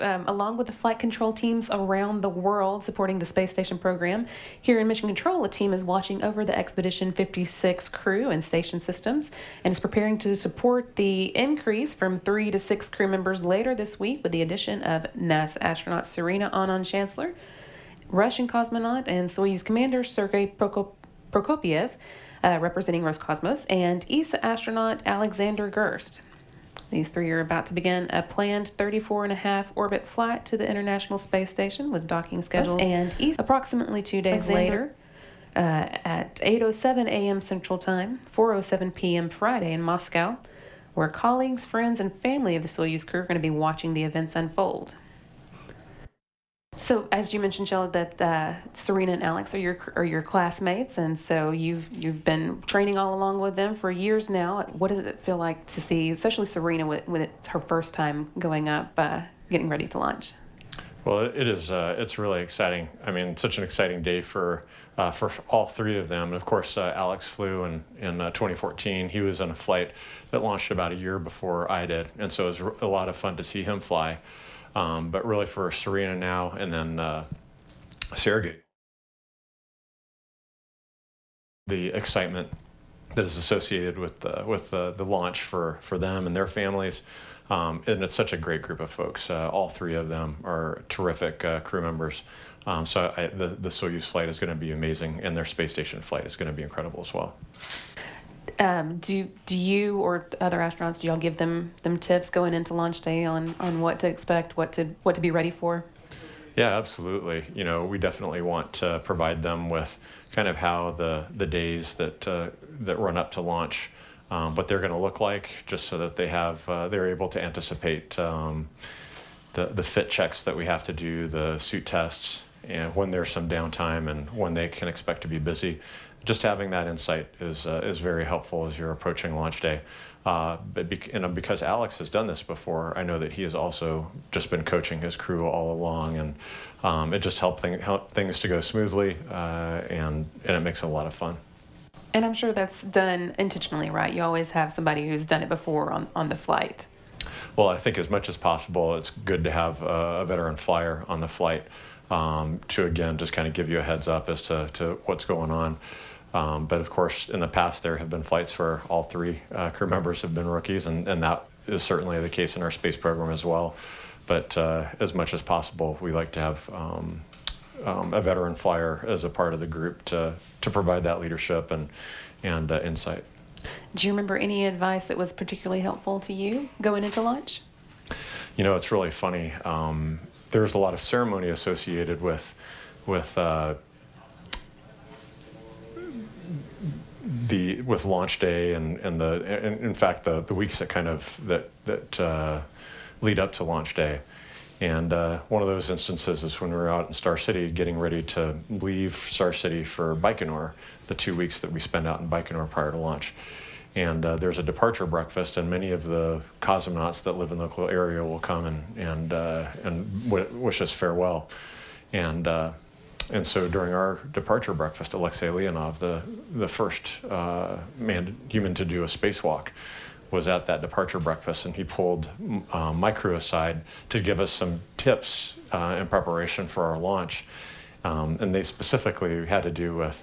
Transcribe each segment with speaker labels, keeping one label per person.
Speaker 1: Along with the flight control teams around the world supporting the space station program, here in Mission Control, a team is watching over the Expedition 56 crew and station systems and is preparing to support the increase from 3 to 6 crew members later this week with the addition of NASA astronaut Serena Aunon-Chancellor, Russian cosmonaut and Soyuz commander Sergei Prokopyev, representing Roscosmos, and ESA astronaut Alexander Gerst. These three are about to begin a planned 34.5 orbit flight to the International Space Station with docking scheduled and approximately 2 days later at 8:07 a.m. Central Time, 4:07 p.m. Friday in Moscow, where colleagues, friends, and family of the Soyuz crew are going to be watching the events unfold. So, as you mentioned, Shella, that Serena and Alex are your classmates, and so you've been training all along with them for years now. What does it feel like to see, especially Serena, when it's her first time going up, getting ready to launch?
Speaker 2: Well, it is. It's really exciting. I mean, such an exciting day for all three of them. And of course, Alex flew in 2014. He was on a flight that launched about a year before I did, and so it was a lot of fun to see him fly. But really for Serena now, and then Sergey, the excitement that is associated with the launch for them and their families. And it's such a great group of folks. All three of them are terrific crew members. So the Soyuz flight is going to be amazing, and their space station flight is going to be incredible as well.
Speaker 1: Do you or other astronauts, do y'all give them tips going into launch day on what to expect, what to be ready for?
Speaker 2: Yeah, absolutely. You know, we definitely want to provide them with kind of how the days that run up to launch, what they're going to look like, just so that they're able to anticipate the fit checks that we have to do, the suit tests, and when there's some downtime and when they can expect to be busy. Just having that insight is very helpful as you're approaching launch day. Because Alex has done this before, I know that he has also just been coaching his crew all along, and it just helped things to go smoothly, and it makes it a lot of fun.
Speaker 1: And I'm sure that's done intentionally, right? You always have somebody who's done it before on the flight.
Speaker 2: Well, I think as much as possible, it's good to have a veteran flyer on the flight to, again, just kind of give you a heads up as to what's going on. But of course, in the past, there have been flights where all three crew members have been rookies, and that is certainly the case in our space program as well. But as much as possible, we like to have a veteran flyer as a part of the group to provide that leadership and insight.
Speaker 1: Do you remember any advice that was particularly helpful to you going into launch?
Speaker 2: You know, it's really funny. There's a lot of ceremony associated with launch day and in fact the weeks that lead up to launch day. And one of those instances is when we were out in Star City getting ready to leave Star City for Baikonur, the 2 weeks that we spend out in Baikonur prior to launch. And there's a departure breakfast, and many of the cosmonauts that live in the local area will come and wish us farewell. And so during our departure breakfast, Alexei Leonov, the first human to do a spacewalk, was at that departure breakfast, and he pulled my crew aside to give us some tips in preparation for our launch. And they specifically had to do with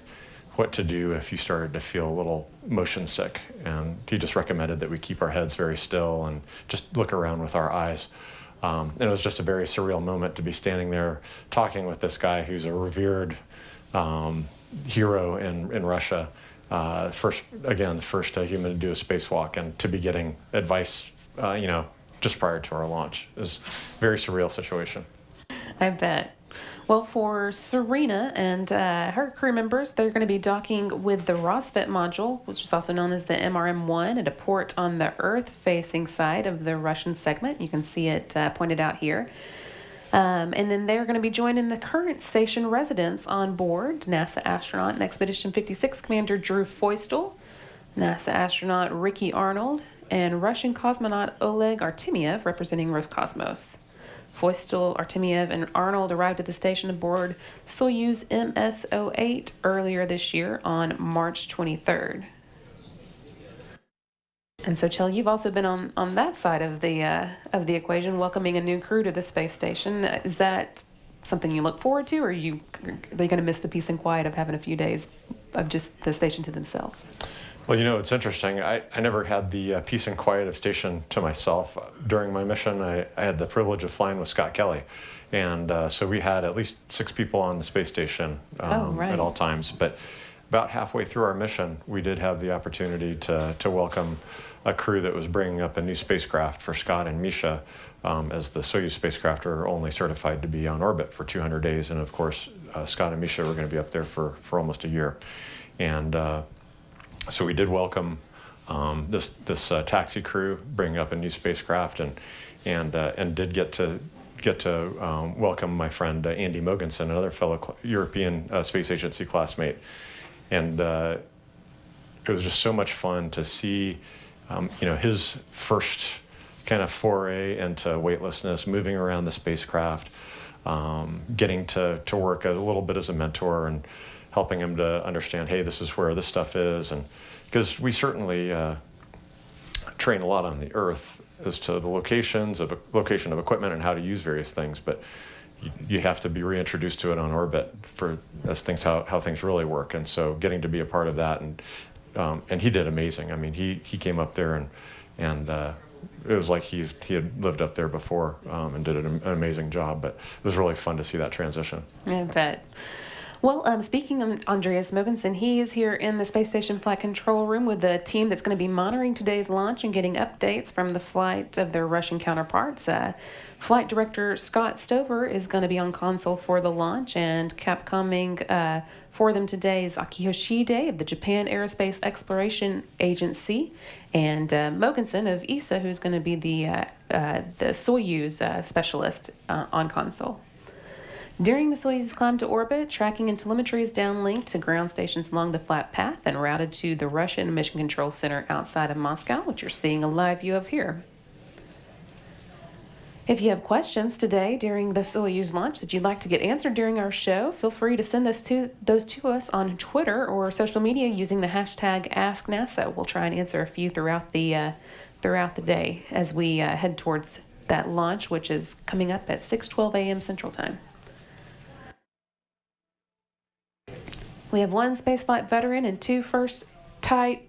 Speaker 2: what to do if you started to feel a little motion sick. And he just recommended that we keep our heads very still and just look around with our eyes. And it was just a very surreal moment to be standing there talking with this guy who's a revered hero in Russia. First human to do a spacewalk, and to be getting advice, just prior to our launch. It was a very surreal situation.
Speaker 1: I bet. Well, for Serena and her crew members, they're going to be docking with the Rosvet module, which is also known as the MRM-1, at a port on the Earth-facing side of the Russian segment. You can see it pointed out here. And then they're going to be joining the current station residents on board, NASA astronaut and Expedition 56 Commander Drew Feustel, NASA astronaut Ricky Arnold, and Russian cosmonaut Oleg Artemyev, representing Roscosmos. Feustel, Artemyev, and Arnold arrived at the station aboard Soyuz MS-08 earlier this year on March 23rd. And so, Chell, you've also been on that side of the equation, welcoming a new crew to the space station. Is that something you look forward to, or are they going to miss the peace and quiet of having a few days of just the station to themselves?
Speaker 2: Well, you know, it's interesting. I never had the peace and quiet of station to myself. During my mission, I had the privilege of flying with Scott Kelly. And so we had at least 6 people on the space station at all times. But about halfway through our mission, we did have the opportunity to welcome a crew that was bringing up a new spacecraft for Scott and Misha, as the Soyuz spacecraft are only certified to be on orbit for 200 days. And of course, Scott and Misha were going to be up there for almost a year. And so we did welcome this taxi crew, bringing up a new spacecraft, and did get to welcome my friend Andy Mogensen, another fellow European Space Agency classmate, and it was just so much fun to see, his first kind of foray into weightlessness, moving around the spacecraft, getting to work a little bit as a mentor and helping him to understand, hey, this is where this stuff is. And because we certainly train a lot on the Earth as to the location of equipment and how to use various things, but you have to be reintroduced to it on orbit how things really work. And so getting to be a part of that, and he did amazing. I mean, he came up there and it was like he had lived up there before, and did an amazing job. But it was really fun to see that transition.
Speaker 1: I bet. Well, speaking of Andreas Mogensen, he is here in the Space Station Flight Control Room with the team that's going to be monitoring today's launch and getting updates from the flight of their Russian counterparts. Flight Director Scott Stover is going to be on console for the launch, and Capcoming for them today is Aki Hoshide of the Japan Aerospace Exploration Agency, and Mogensen of ESA, who's going to be the Soyuz specialist on console. During the Soyuz's climb to orbit, tracking and telemetry is downlinked to ground stations along the flat path and routed to the Russian Mission Control Center outside of Moscow, which you're seeing a live view of here. If you have questions today during the Soyuz launch that you'd like to get answered during our show, feel free to send those to us on Twitter or social media using the hashtag AskNASA. We'll try and answer a few throughout the day as we head towards that launch, which is coming up at 6:12 a.m. Central Time. We have one spaceflight veteran and two first-time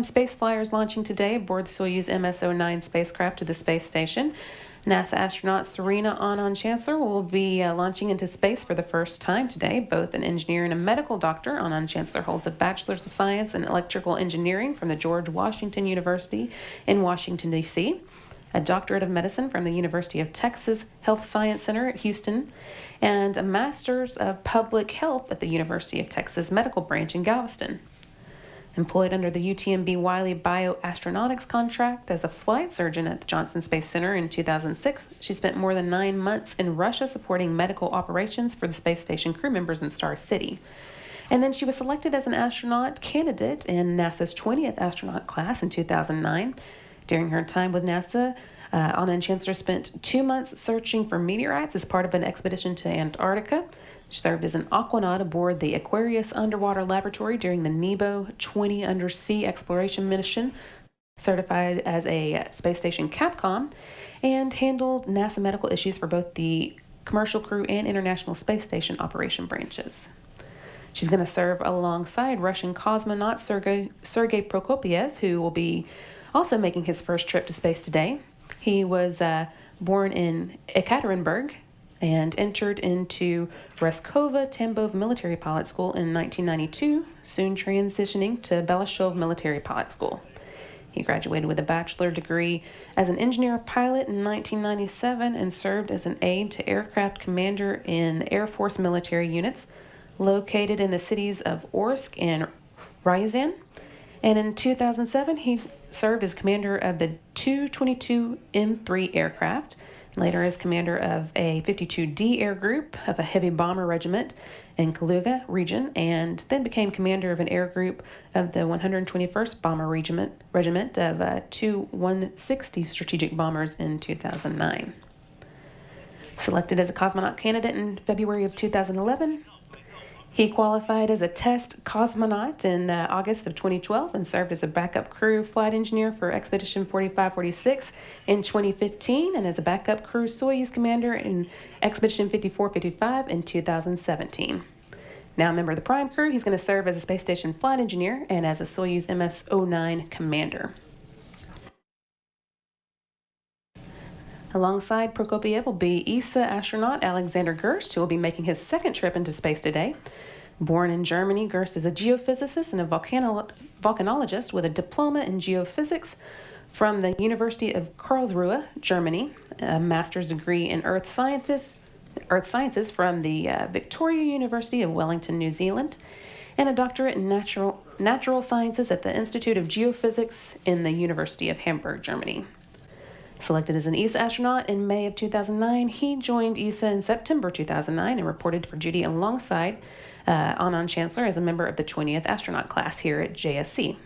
Speaker 1: space flyers launching today aboard Soyuz MS-09 spacecraft to the space station. NASA astronaut Serena Aunon-Chancellor will be launching into space for the first time today. Both an engineer and a medical doctor, Aunon-Chancellor holds a Bachelor's of Science in Electrical Engineering from the George Washington University in Washington, D.C., a doctorate of medicine from the University of Texas Health Science Center at Houston, and a master's of public health at the University of Texas Medical Branch in Galveston. Employed under the UTMB Wiley Bioastronautics contract as a flight surgeon at the Johnson Space Center in 2006, she spent more than 9 months in Russia supporting medical operations for the space station crew members in Star City. And then she was selected as an astronaut candidate in NASA's 20th astronaut class in 2009. During her time with NASA, Aunon-Chancellor spent 2 months searching for meteorites as part of an expedition to Antarctica. She served as an aquanaut aboard the Aquarius underwater laboratory during the NEBO 20 undersea exploration mission, certified as a space station Capcom, and handled NASA medical issues for both the commercial crew and International Space Station operation branches. She's going to serve alongside Russian cosmonaut Sergei Prokopyev, who will be also making his first trip to space today. He was born in Ekaterinburg and entered into Reskova Tambov Military Pilot School in 1992, soon transitioning to Balashov Military Pilot School. He graduated with a bachelor degree as an engineer pilot in 1997 and served as an aide to aircraft commander in Air Force military units located in the cities of Orsk and Ryazan. And in 2007, he served as commander of the Tu-22 M3 aircraft, later as commander of a 52D Air Group of a heavy bomber regiment in Kaluga region, and then became commander of an air group of the 121st Bomber Regiment of Tu-160 strategic bombers in 2009. Selected as a cosmonaut candidate in February of 2011, He qualified as a test cosmonaut in August of 2012 and served as a backup crew flight engineer for Expedition 4546 in 2015 and as a backup crew Soyuz commander in Expedition 5455 in 2017. Now a member of the Prime crew, he's going to serve as a space station flight engineer and as a Soyuz MS-09 commander. Alongside Prokopyev will be ESA astronaut Alexander Gerst, who will be making his second trip into space today. Born in Germany, Gerst is a geophysicist and a volcanologist with a diploma in geophysics from the University of Karlsruhe, Germany, a master's degree in earth sciences from the Victoria University of Wellington, New Zealand, and a doctorate in natural sciences at the Institute of Geophysics in the University of Hamburg, Germany. Selected as an ESA astronaut in May of 2009, he joined ESA in September 2009 and reported for duty alongside Aunon-Chancellor as a member of the 20th astronaut class here at JSC.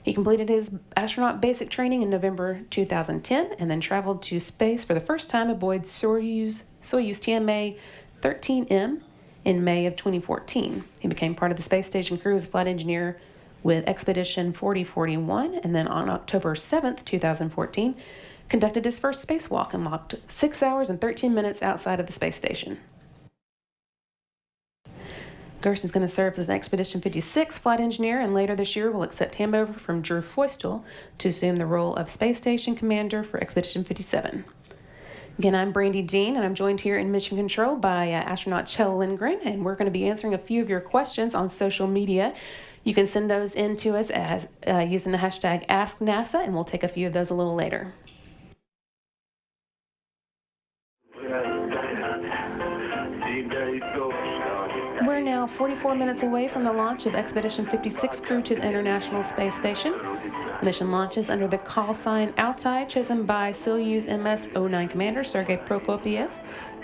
Speaker 1: He completed his astronaut basic training in November 2010 and then traveled to space for the first time aboard Soyuz TMA-13M in May of 2014. He became part of the space station crew as a flight engineer with Expedition 4041, and then on October 7th, 2014, conducted his first spacewalk and locked 6 hours and 13 minutes outside of the space station. Gerst is going to serve as an Expedition 56 flight engineer, and later this year will accept handover from Drew Feustel to assume the role of space station commander for Expedition 57. Again, I'm Brandy Dean, and I'm joined here in Mission Control by astronaut Kjell Lindgren, and we're going to be answering a few of your questions on social media. You can send those in to us as using the hashtag AskNASA, and we'll take a few of those a little later. We're now 44 minutes away from the launch of Expedition 56 crew to the International Space Station. The mission launches under the call sign Altai, chosen by Soyuz MS-09 commander Sergei Prokopyev,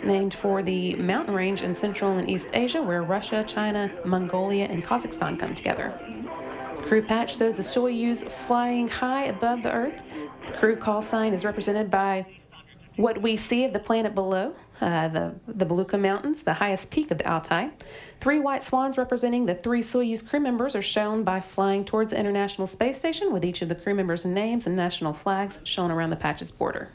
Speaker 1: named for the mountain range in Central and East Asia where Russia, China, Mongolia, and Kazakhstan come together. The crew patch shows the Soyuz flying high above the Earth. The crew call sign is represented by what we see of the planet below, the Beluga Mountains, the highest peak of the Altai. 3 white swans representing the 3 Soyuz crew members are shown by flying towards the International Space Station, with each of the crew members' names and national flags shown around the patch's border.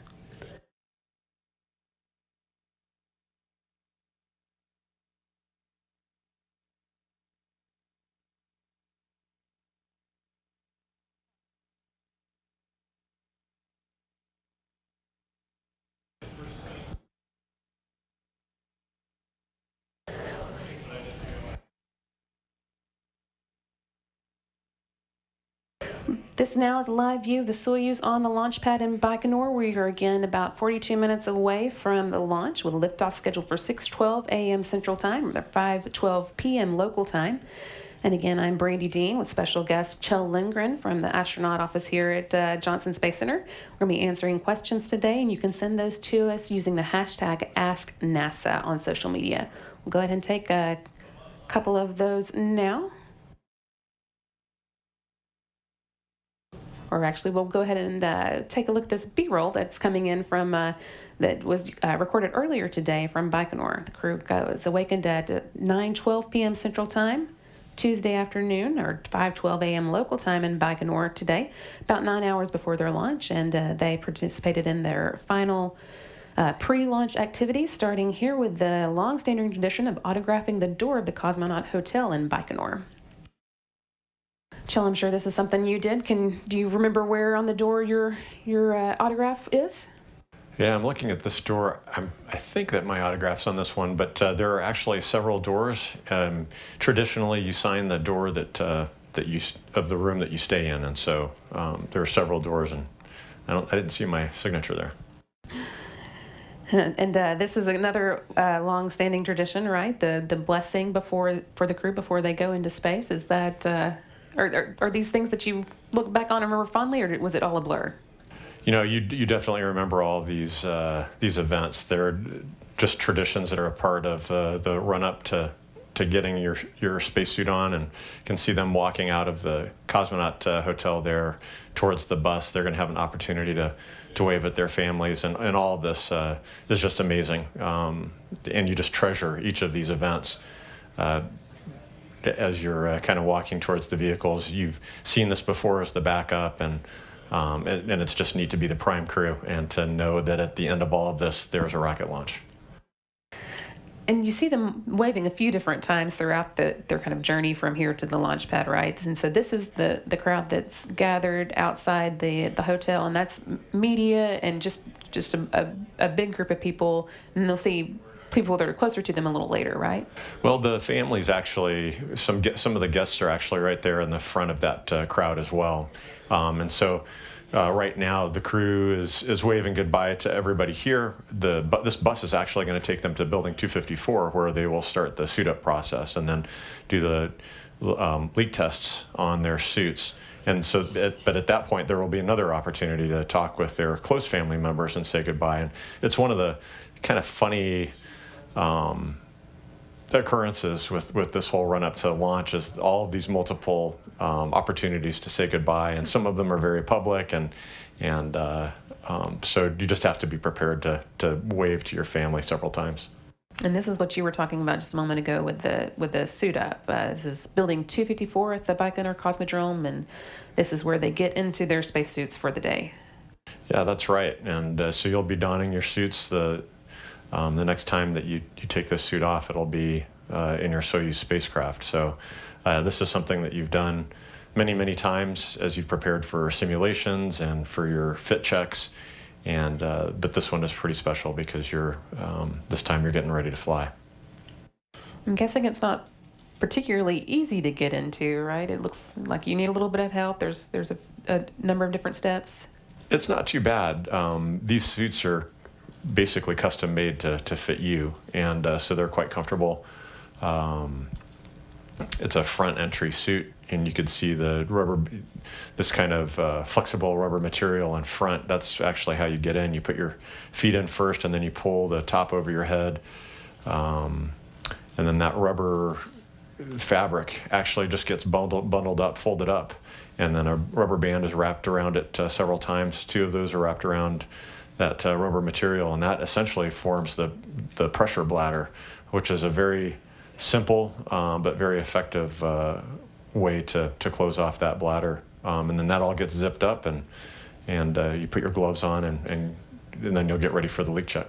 Speaker 1: This now is a live view of the Soyuz on the launch pad in Baikonur. We are again about 42 minutes away from the launch with a liftoff scheduled for 6:12 a.m. Central Time, or 5:12 p.m. local time. And again, I'm Brandy Dean with special guest Kjell Lindgren from the astronaut office here at Johnson Space Center. We're going to be answering questions today, and you can send those to us using the hashtag AskNASA on social media. We'll go ahead and take a couple of those now. Or actually, we'll go ahead and take a look at this B-roll that's coming in from, that was recorded earlier today from Baikonur. The crew was awakened at 9:12 p.m. Central Time, Tuesday afternoon, or 5:12 a.m. local time in Baikonur today, about 9 hours before their launch, and they participated in their final pre-launch activities, starting here with the long-standing tradition of autographing the door of the Cosmonaut Hotel in Baikonur. Kjell, I'm sure this is something you did. Do you remember where on the door your autograph is?
Speaker 2: Yeah, I'm looking at this door. I think that my autograph's on this one, but there are actually several doors. Traditionally, you sign the door of the room that you stay in, and so there are several doors, and I didn't see my signature there.
Speaker 1: And this is another long-standing tradition, right? The blessing for the crew before they go into space. Is that are these things that you look back on and remember fondly, or was it all a blur?
Speaker 2: You know, you definitely remember all of these events. They're just traditions that are a part of the run-up to getting your spacesuit on, and you can see them walking out of the Cosmonaut Hotel there towards the bus. They're going to have an opportunity to wave at their families, and all of this is just amazing. And you just treasure each of these events. as you're kind of walking towards the vehicles. You've seen this before as the backup, and it's just neat to be the prime crew and to know that at the end of all of this, there's a rocket launch.
Speaker 1: And you see them waving a few different times throughout their kind of journey from here to the launch pad, right? And so this is the crowd that's gathered outside the hotel, and that's media and just a big group of people. And they'll see people that are closer to them a little later, right?
Speaker 2: Well, the families actually, some of the guests are actually right there in the front of that crowd as well. And so right now the crew is waving goodbye to everybody here. This bus is actually going to take them to Building 254, where they will start the suit up process and then do the leak tests on their suits. And so, but at that point, there will be another opportunity to talk with their close family members and say goodbye. And it's one of the kind of funny occurrences with this whole run up to launch, is all of these multiple opportunities to say goodbye, and some of them are very public, and so you just have to be prepared to wave to your family several times.
Speaker 1: And this is what you were talking about just a moment ago with the suit up. This is Building 254 at the Baikonur Cosmodrome, and this is where they get into their spacesuits for the day.
Speaker 2: Yeah, that's right. And so you'll be donning your suits the next time that you take this suit off. It'll be in your Soyuz spacecraft. So this is something that you've done many times as you've prepared for simulations and for your fit checks. And but this one is pretty special because this time you're getting ready to fly.
Speaker 1: I'm guessing it's not particularly easy to get into, right? It looks like you need a little bit of help. There's a number of different steps.
Speaker 2: It's not too bad. These suits are basically custom made to fit you, and so they're quite comfortable. It's a front entry suit, and you could see the rubber, this kind of flexible rubber material in front. That's actually how you get in. You put your feet in first, and then you pull the top over your head, and then that rubber fabric actually just gets bundled up, folded up, and then a rubber band is wrapped around it several times. 2 of those are wrapped around that rubber material, and that essentially forms the pressure bladder, which is a very simple but very effective way to close off that bladder. And then that all gets zipped up, and you put your gloves on, and then you'll get ready for the leak check.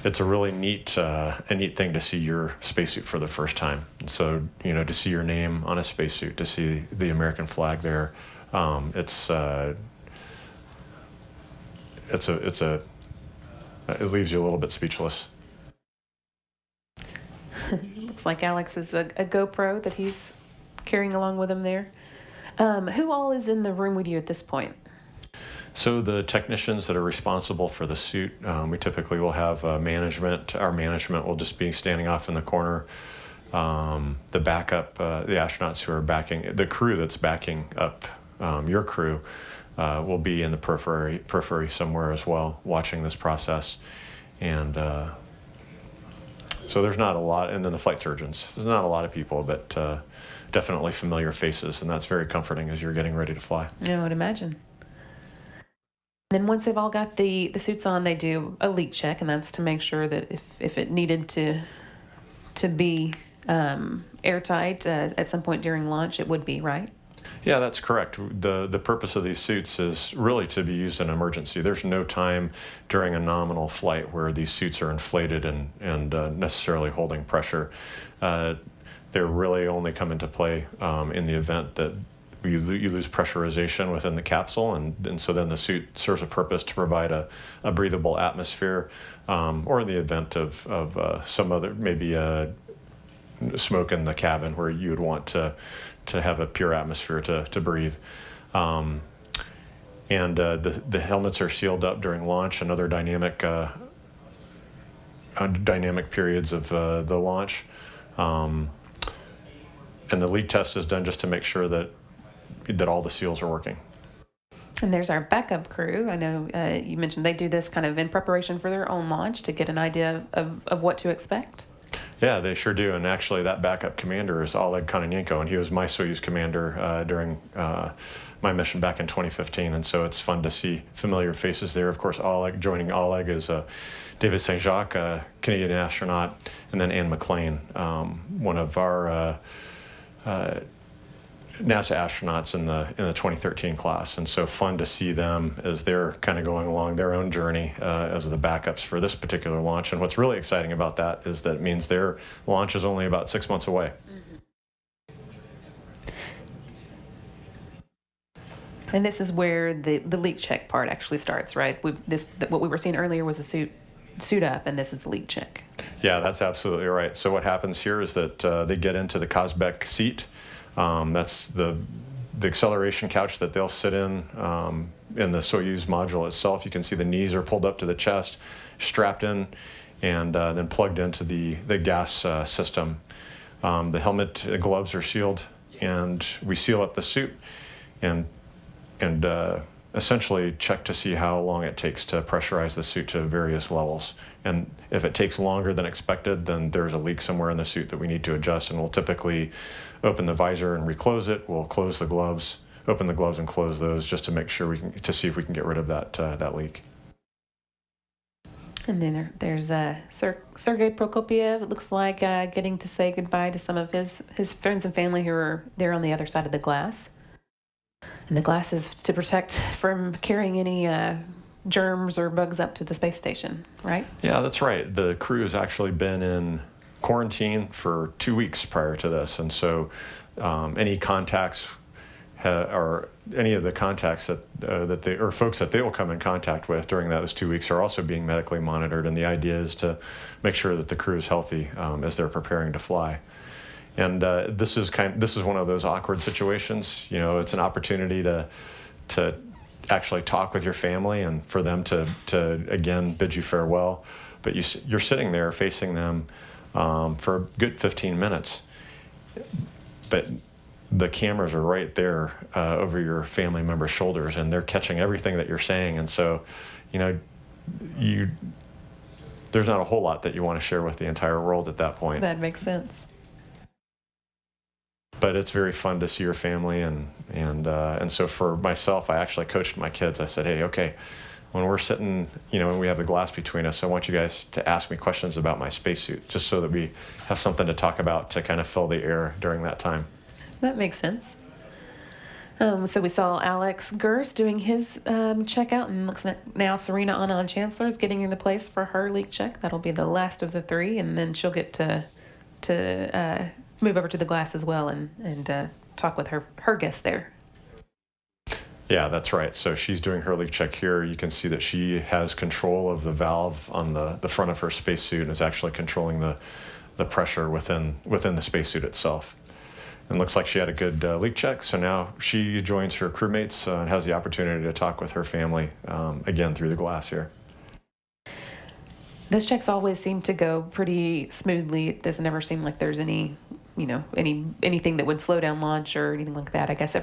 Speaker 2: It's a really neat thing to see your spacesuit for the first time. So, to see your name on a spacesuit, to see the American flag there, it leaves you a little bit speechless.
Speaker 1: Looks like Alex is a GoPro that he's carrying along with him there. Who all is in the room with you at this point?
Speaker 2: So the technicians that are responsible for the suit, we typically will have management. Our management will just be standing off in the corner. The backup, the astronauts who are backing, the crew that's backing up your crew will be in the periphery somewhere as well, watching this process. And so there's not a lot, and then the flight surgeons. There's not a lot of people, but definitely familiar faces, and that's very comforting as you're getting ready to fly.
Speaker 1: I would imagine. Then once they've all got the suits on, they do a leak check, and that's to make sure that if it needed to be airtight at some point during launch, it would be, right?
Speaker 2: Yeah, that's correct. The purpose of these suits is really to be used in emergency. There's no time during a nominal flight where these suits are inflated and necessarily holding pressure. They really only come into play in the event that you lose pressurization within the capsule, and so then the suit serves a purpose to provide a breathable atmosphere, or in the event of some other, maybe smoke in the cabin where you would want to have a pure atmosphere to breathe. And the helmets are sealed up during launch and other dynamic periods of the launch. And the leak test is done just to make sure that all the seals are working.
Speaker 1: And there's our backup crew. I know you mentioned they do this kind of in preparation for their own launch to get an idea of what to expect.
Speaker 2: Yeah, they sure do. And actually, that backup commander is Oleg Kononenko, and he was my Soyuz commander during my mission back in 2015, and so it's fun to see familiar faces there. Of course, joining Oleg is David St. Jacques, a Canadian astronaut, and then Anne McLean, one of our NASA astronauts in the 2013 class. And so fun to see them as they're kind of going along their own journey as the backups for this particular launch. And what's really exciting about that is that it means their launch is only about 6 months away.
Speaker 1: And this is where the leak check part actually starts, right? What we were seeing earlier was a suit up, and this is the leak check.
Speaker 2: Yeah, that's absolutely right. So what happens here is that they get into the Kazbek seat. That's the acceleration couch that they'll sit in the Soyuz module itself. You can see the knees are pulled up to the chest, strapped in, and then plugged into the gas system. The helmet and gloves are sealed, and we seal up the suit and essentially check to see how long it takes to pressurize the suit to various levels. And if it takes longer than expected, then there's a leak somewhere in the suit that we need to adjust, and we'll typically open the visor and reclose it. We'll close the gloves, open the gloves and close those just to make sure to see if we can get rid of that leak.
Speaker 1: And then there's Sergei Prokopyev. It looks like getting to say goodbye to some of his friends and family who are there on the other side of the glass. And the glass is to protect from carrying any germs or bugs up to the space station, right?
Speaker 2: Yeah, that's right. The crew has actually been in quarantine for 2 weeks prior to this, and so any contacts or any of the contacts that folks that they will come in contact with during those 2 weeks are also being medically monitored. And the idea is to make sure that the crew is healthy as they're preparing to fly. And this is one of those awkward situations. You know, it's an opportunity to actually talk with your family and for them to again bid you farewell. But you're sitting there facing them for a good 15 minutes. But the cameras are right there over your family members' shoulders, and they're catching everything that you're saying. And so, you know, there's not a whole lot that you want to share with the entire world at that point.
Speaker 1: That makes sense.
Speaker 2: But it's very fun to see your family, and so for myself, I actually coached my kids. I said, hey, okay, when we're sitting, you know, when we have the glass between us, I want you guys to ask me questions about my spacesuit, just so that we have something to talk about to kind of fill the air during that time.
Speaker 1: That makes sense. So we saw Alex Gerst doing his checkout, and looks like now Serena Aunon-Chancellor is getting into place for her leak check. That'll be the last of the three, and then she'll get to move over to the glass as well and talk with her guest there.
Speaker 2: Yeah, that's right. So she's doing her leak check here. You can see that she has control of the valve on the front of her spacesuit and is actually controlling the pressure within the spacesuit itself. And looks like she had a good leak check, so now she joins her crewmates and has the opportunity to talk with her family again through the glass here.
Speaker 1: Those checks always seem to go pretty smoothly. It doesn't ever seem like there's anything that would slow down launch or anything like that. I guess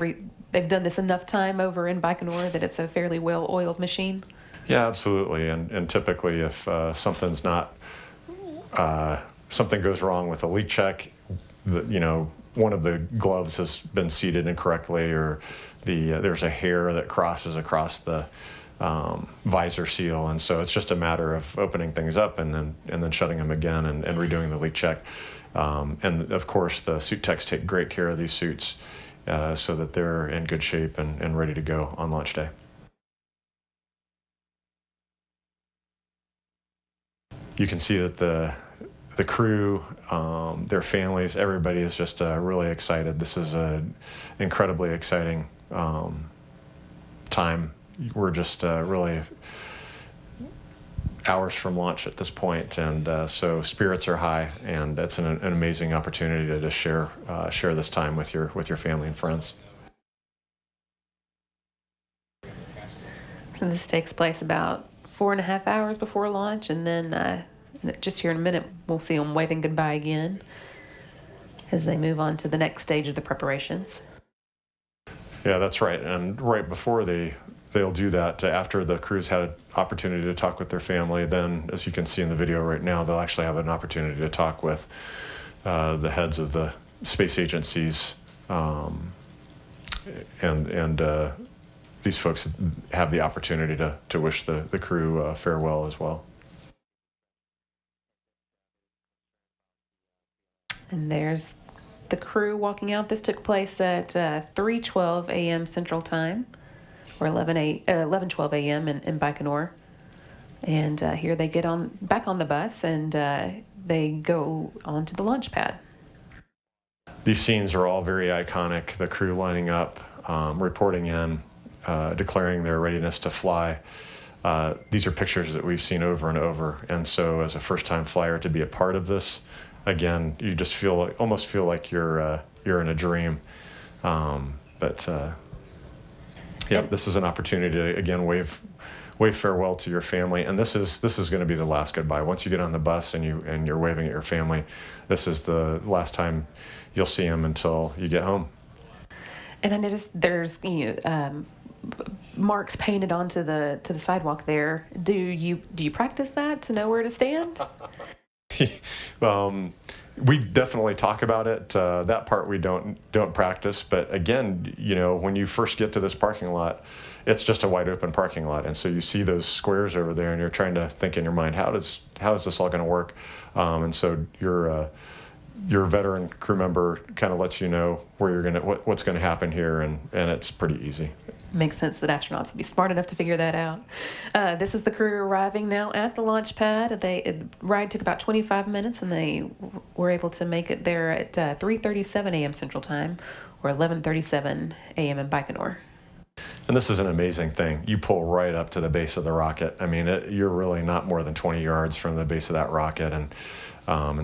Speaker 1: they've done this enough time over in Baikonur that it's a fairly well-oiled machine.
Speaker 2: Yeah, absolutely. And typically, if something goes wrong with a leak check, one of the gloves has been seated incorrectly, or there's a hair that crosses across the visor seal, and so it's just a matter of opening things up and then shutting them again and redoing the leak check. And of course, the suit techs take great care of these suits so that they're in good shape and ready to go on launch day. You can see that the crew, their families, everybody is just really excited. This is an incredibly exciting time. We're just really hours from launch at this point, and so spirits are high, and that's an amazing opportunity to just share this time with your family and friends.
Speaker 1: So this takes place about 4.5 hours before launch, and then just here in a minute, we'll see them waving goodbye again as they move on to the next stage of the preparations.
Speaker 2: Yeah, that's right. And right before they'll do that, after the crew's had an opportunity to talk with their family, then, as you can see in the video right now, they'll actually have an opportunity to talk with the heads of the space agencies and these folks have the opportunity to wish the crew farewell as well.
Speaker 1: And there's the crew walking out. This took place at 3:12 a.m. Central Time, or 11:12 a.m. in Baikonur. And here they get back on the bus, and they go onto the launch pad.
Speaker 2: These scenes are all very iconic. The crew lining up, reporting in, declaring their readiness to fly. These are pictures that we've seen over and over. And so as a first-time flyer, to be a part of this, again, you just almost feel like you're in a dream. This is an opportunity to, again, wave farewell to your family, and this is going to be the last goodbye. Once you get on the bus and you're waving at your family, this is the last time you'll see them until you get home.
Speaker 1: And I noticed there's marks painted onto the sidewalk there. Do you practice that to know where to stand?
Speaker 2: We definitely talk about it. That part we don't practice. But again, when you first get to this parking lot, it's just a wide open parking lot, and so you see those squares over there, and you're trying to think in your mind, how is this all going to work? And so your veteran crew member kind of lets you know where what's going to happen here, and it's pretty easy.
Speaker 1: Makes sense that astronauts would be smart enough to figure that out. This is the crew arriving now at the launch pad. The ride took about 25 minutes, and they were able to make it there at 3:37 a.m. Central Time, or 11:37 a.m. in Baikonur.
Speaker 2: And this is an amazing thing. You pull right up to the base of the rocket. I mean, you're really not more than 20 yards from the base of that rocket, and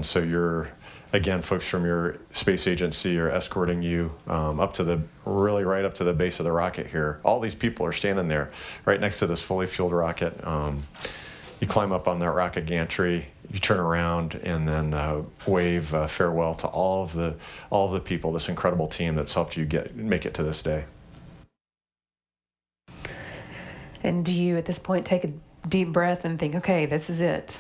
Speaker 2: so you're. Again, folks from your space agency are escorting you right up to the base of the rocket here. All these people are standing there right next to this fully fueled rocket. You climb up on that rocket gantry, you turn around, and then wave farewell to all of the people, this incredible team that's helped you make it to this day.
Speaker 1: And do you, at this point, take a deep breath and think, okay, this is it?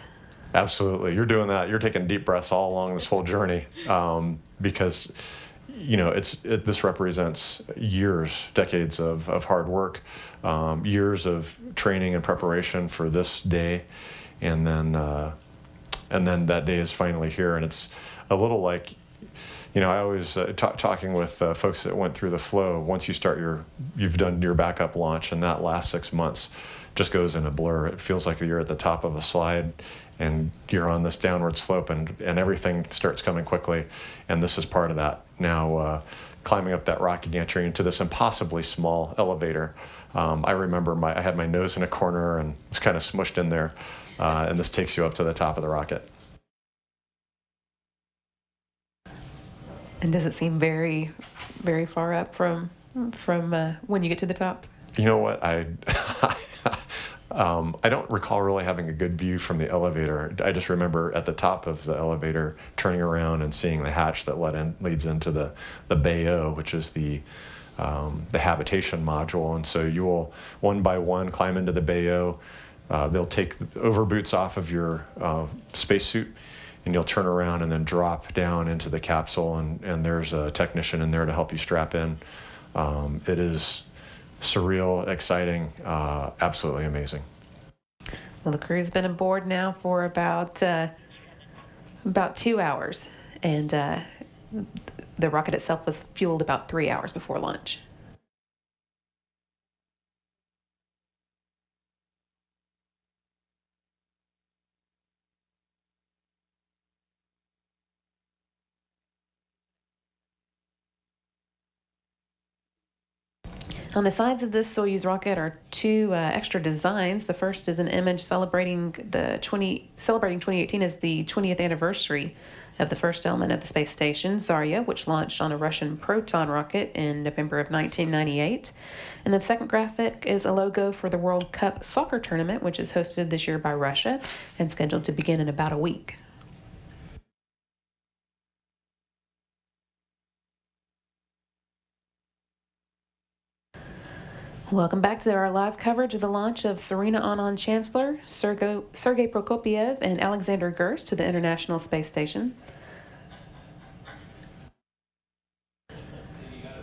Speaker 2: Absolutely. You're doing that. You're taking deep breaths all along this whole journey because, this represents decades of hard work, years of training and preparation for this day, and then that day is finally here. And it's a little like, I always talking with folks that went through the flow. Once you've done your backup launch, and that last 6 months just goes in a blur. It feels like you're at the top of a slide, and you're on this downward slope, and everything starts coming quickly. And this is part of that. Now, climbing up that rocket gantry into this impossibly small elevator. I remember I had my nose in a corner and was kind of smushed in there, and this takes you up to the top of the rocket.
Speaker 1: And does it seem very, very far up from when you get to the top?
Speaker 2: You know what? I don't recall really having a good view from the elevator. I just remember at the top of the elevator turning around and seeing the hatch that leads into the BAO, which is the habitation module. And so you will, one by one, climb into the BAO. They'll take the overboots off of your spacesuit, and you'll turn around and then drop down into the capsule, and there's a technician in there to help you strap in. It is surreal, exciting, absolutely amazing.
Speaker 1: Well, the crew's been aboard now for about 2 hours, and the rocket itself was fueled about 3 hours before launch. On the sides of this Soyuz rocket are two extra designs. The first is an image celebrating 2018 as the 20th anniversary of the first element of the space station, Zarya, which launched on a Russian Proton rocket in November of 1998. And the second graphic is a logo for the World Cup soccer tournament, which is hosted this year by Russia and scheduled to begin in about a week. Welcome back to our live coverage of the launch of Serena Aunon-Chancellor, Sergei Prokopyev, and Alexander Gerst to the International Space Station.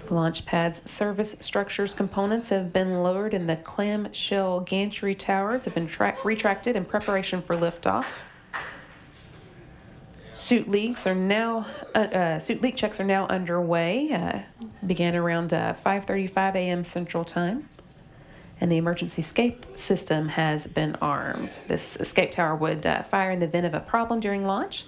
Speaker 1: The launch pad's service structures components have been lowered and the clamshell gantry towers have been retracted in preparation for liftoff. Suit leak checks are now underway. Began around 5:35 a.m. Central Time. And the emergency escape system has been armed. This escape tower would fire in the event of a problem during launch.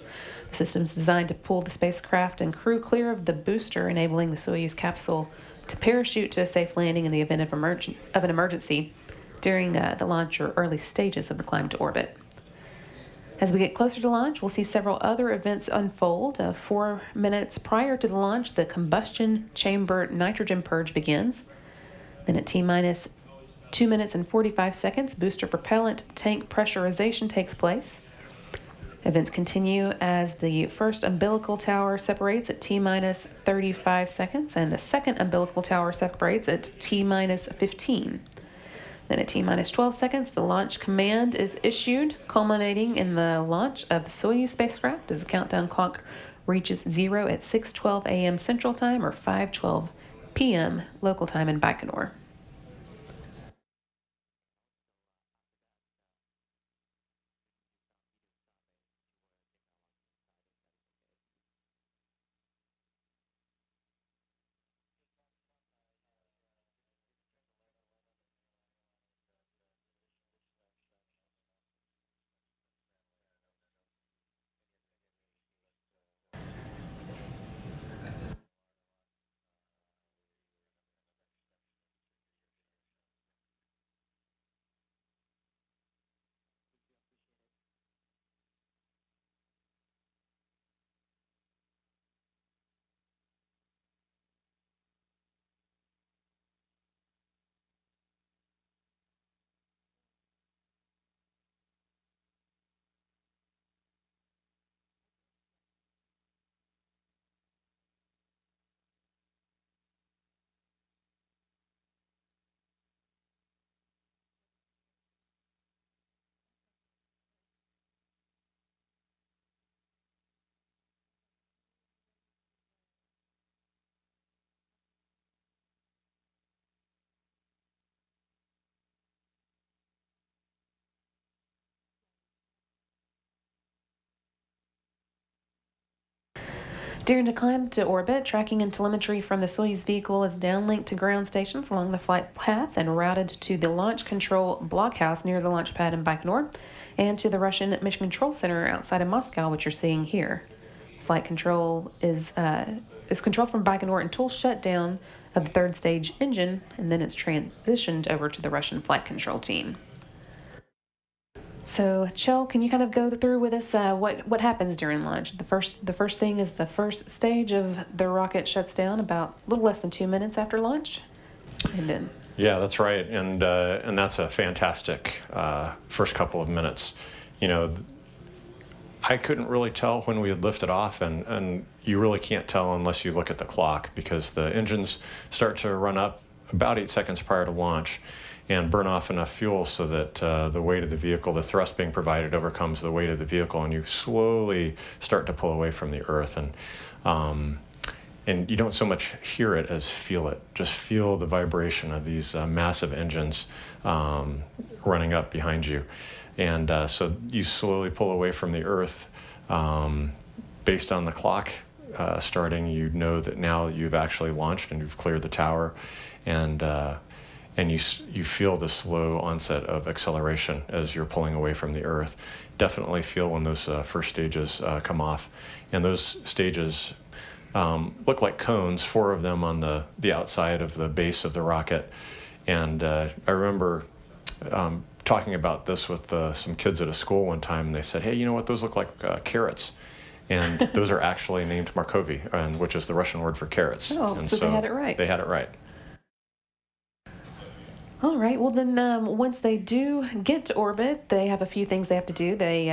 Speaker 1: The system is designed to pull the spacecraft and crew clear of the booster, enabling the Soyuz capsule to parachute to a safe landing in the event of an emergency during the launch or early stages of the climb to orbit. As we get closer to launch, we'll see several other events unfold. 4 minutes prior to the launch, the combustion chamber nitrogen purge begins. Then at T-minus 2 minutes and 45 seconds, booster propellant tank pressurization takes place. Events continue as the first umbilical tower separates at T-minus 35 seconds, and the second umbilical tower separates at T-minus 15. Then at T-minus 12 seconds, the launch command is issued, culminating in the launch of the Soyuz spacecraft as the countdown clock reaches 0 at 6:12 a.m. Central Time or 5:12 p.m. local time in Baikonur. During the climb to orbit, tracking and telemetry from the Soyuz vehicle is downlinked to ground stations along the flight path and routed to the Launch Control Blockhouse near the launch pad in Baikonur and to the Russian Mission Control Center outside of Moscow, which you're seeing here. Flight control is controlled from Baikonur until shutdown of the third stage engine, and then it's transitioned over to the Russian flight control team. So, Chell, can you kind of go through with us what happens during launch? The first thing is the first stage of the rocket shuts down about a little less than 2 minutes after launch, and then.
Speaker 2: Yeah, that's right, and that's a fantastic first couple of minutes. You know, I couldn't really tell when we had lifted off, and you really can't tell unless you look at the clock because the engines start to run up about 8 seconds prior to launch and burn off enough fuel so that the weight of the vehicle, the thrust being provided, overcomes the weight of the vehicle, and you slowly start to pull away from the Earth. And you don't so much hear it as feel it. Just feel the vibration of these massive engines running up behind you. And so you slowly pull away from the Earth. Based on the clock starting, you know that now you've actually launched and you've cleared the tower. And you feel the slow onset of acceleration as you're pulling away from the Earth. Definitely feel when those first stages come off. And those stages look like cones, 4 of them on the outside of the base of the rocket. And I remember talking about this with some kids at a school one time, and they said, hey, you know what, those look like carrots. And those are actually named Markovy, which is the Russian word for carrots.
Speaker 1: Oh,
Speaker 2: and
Speaker 1: so they had it right.
Speaker 2: They had it right.
Speaker 1: All right. Well, then once they do get to orbit, they have a few things they have to do. They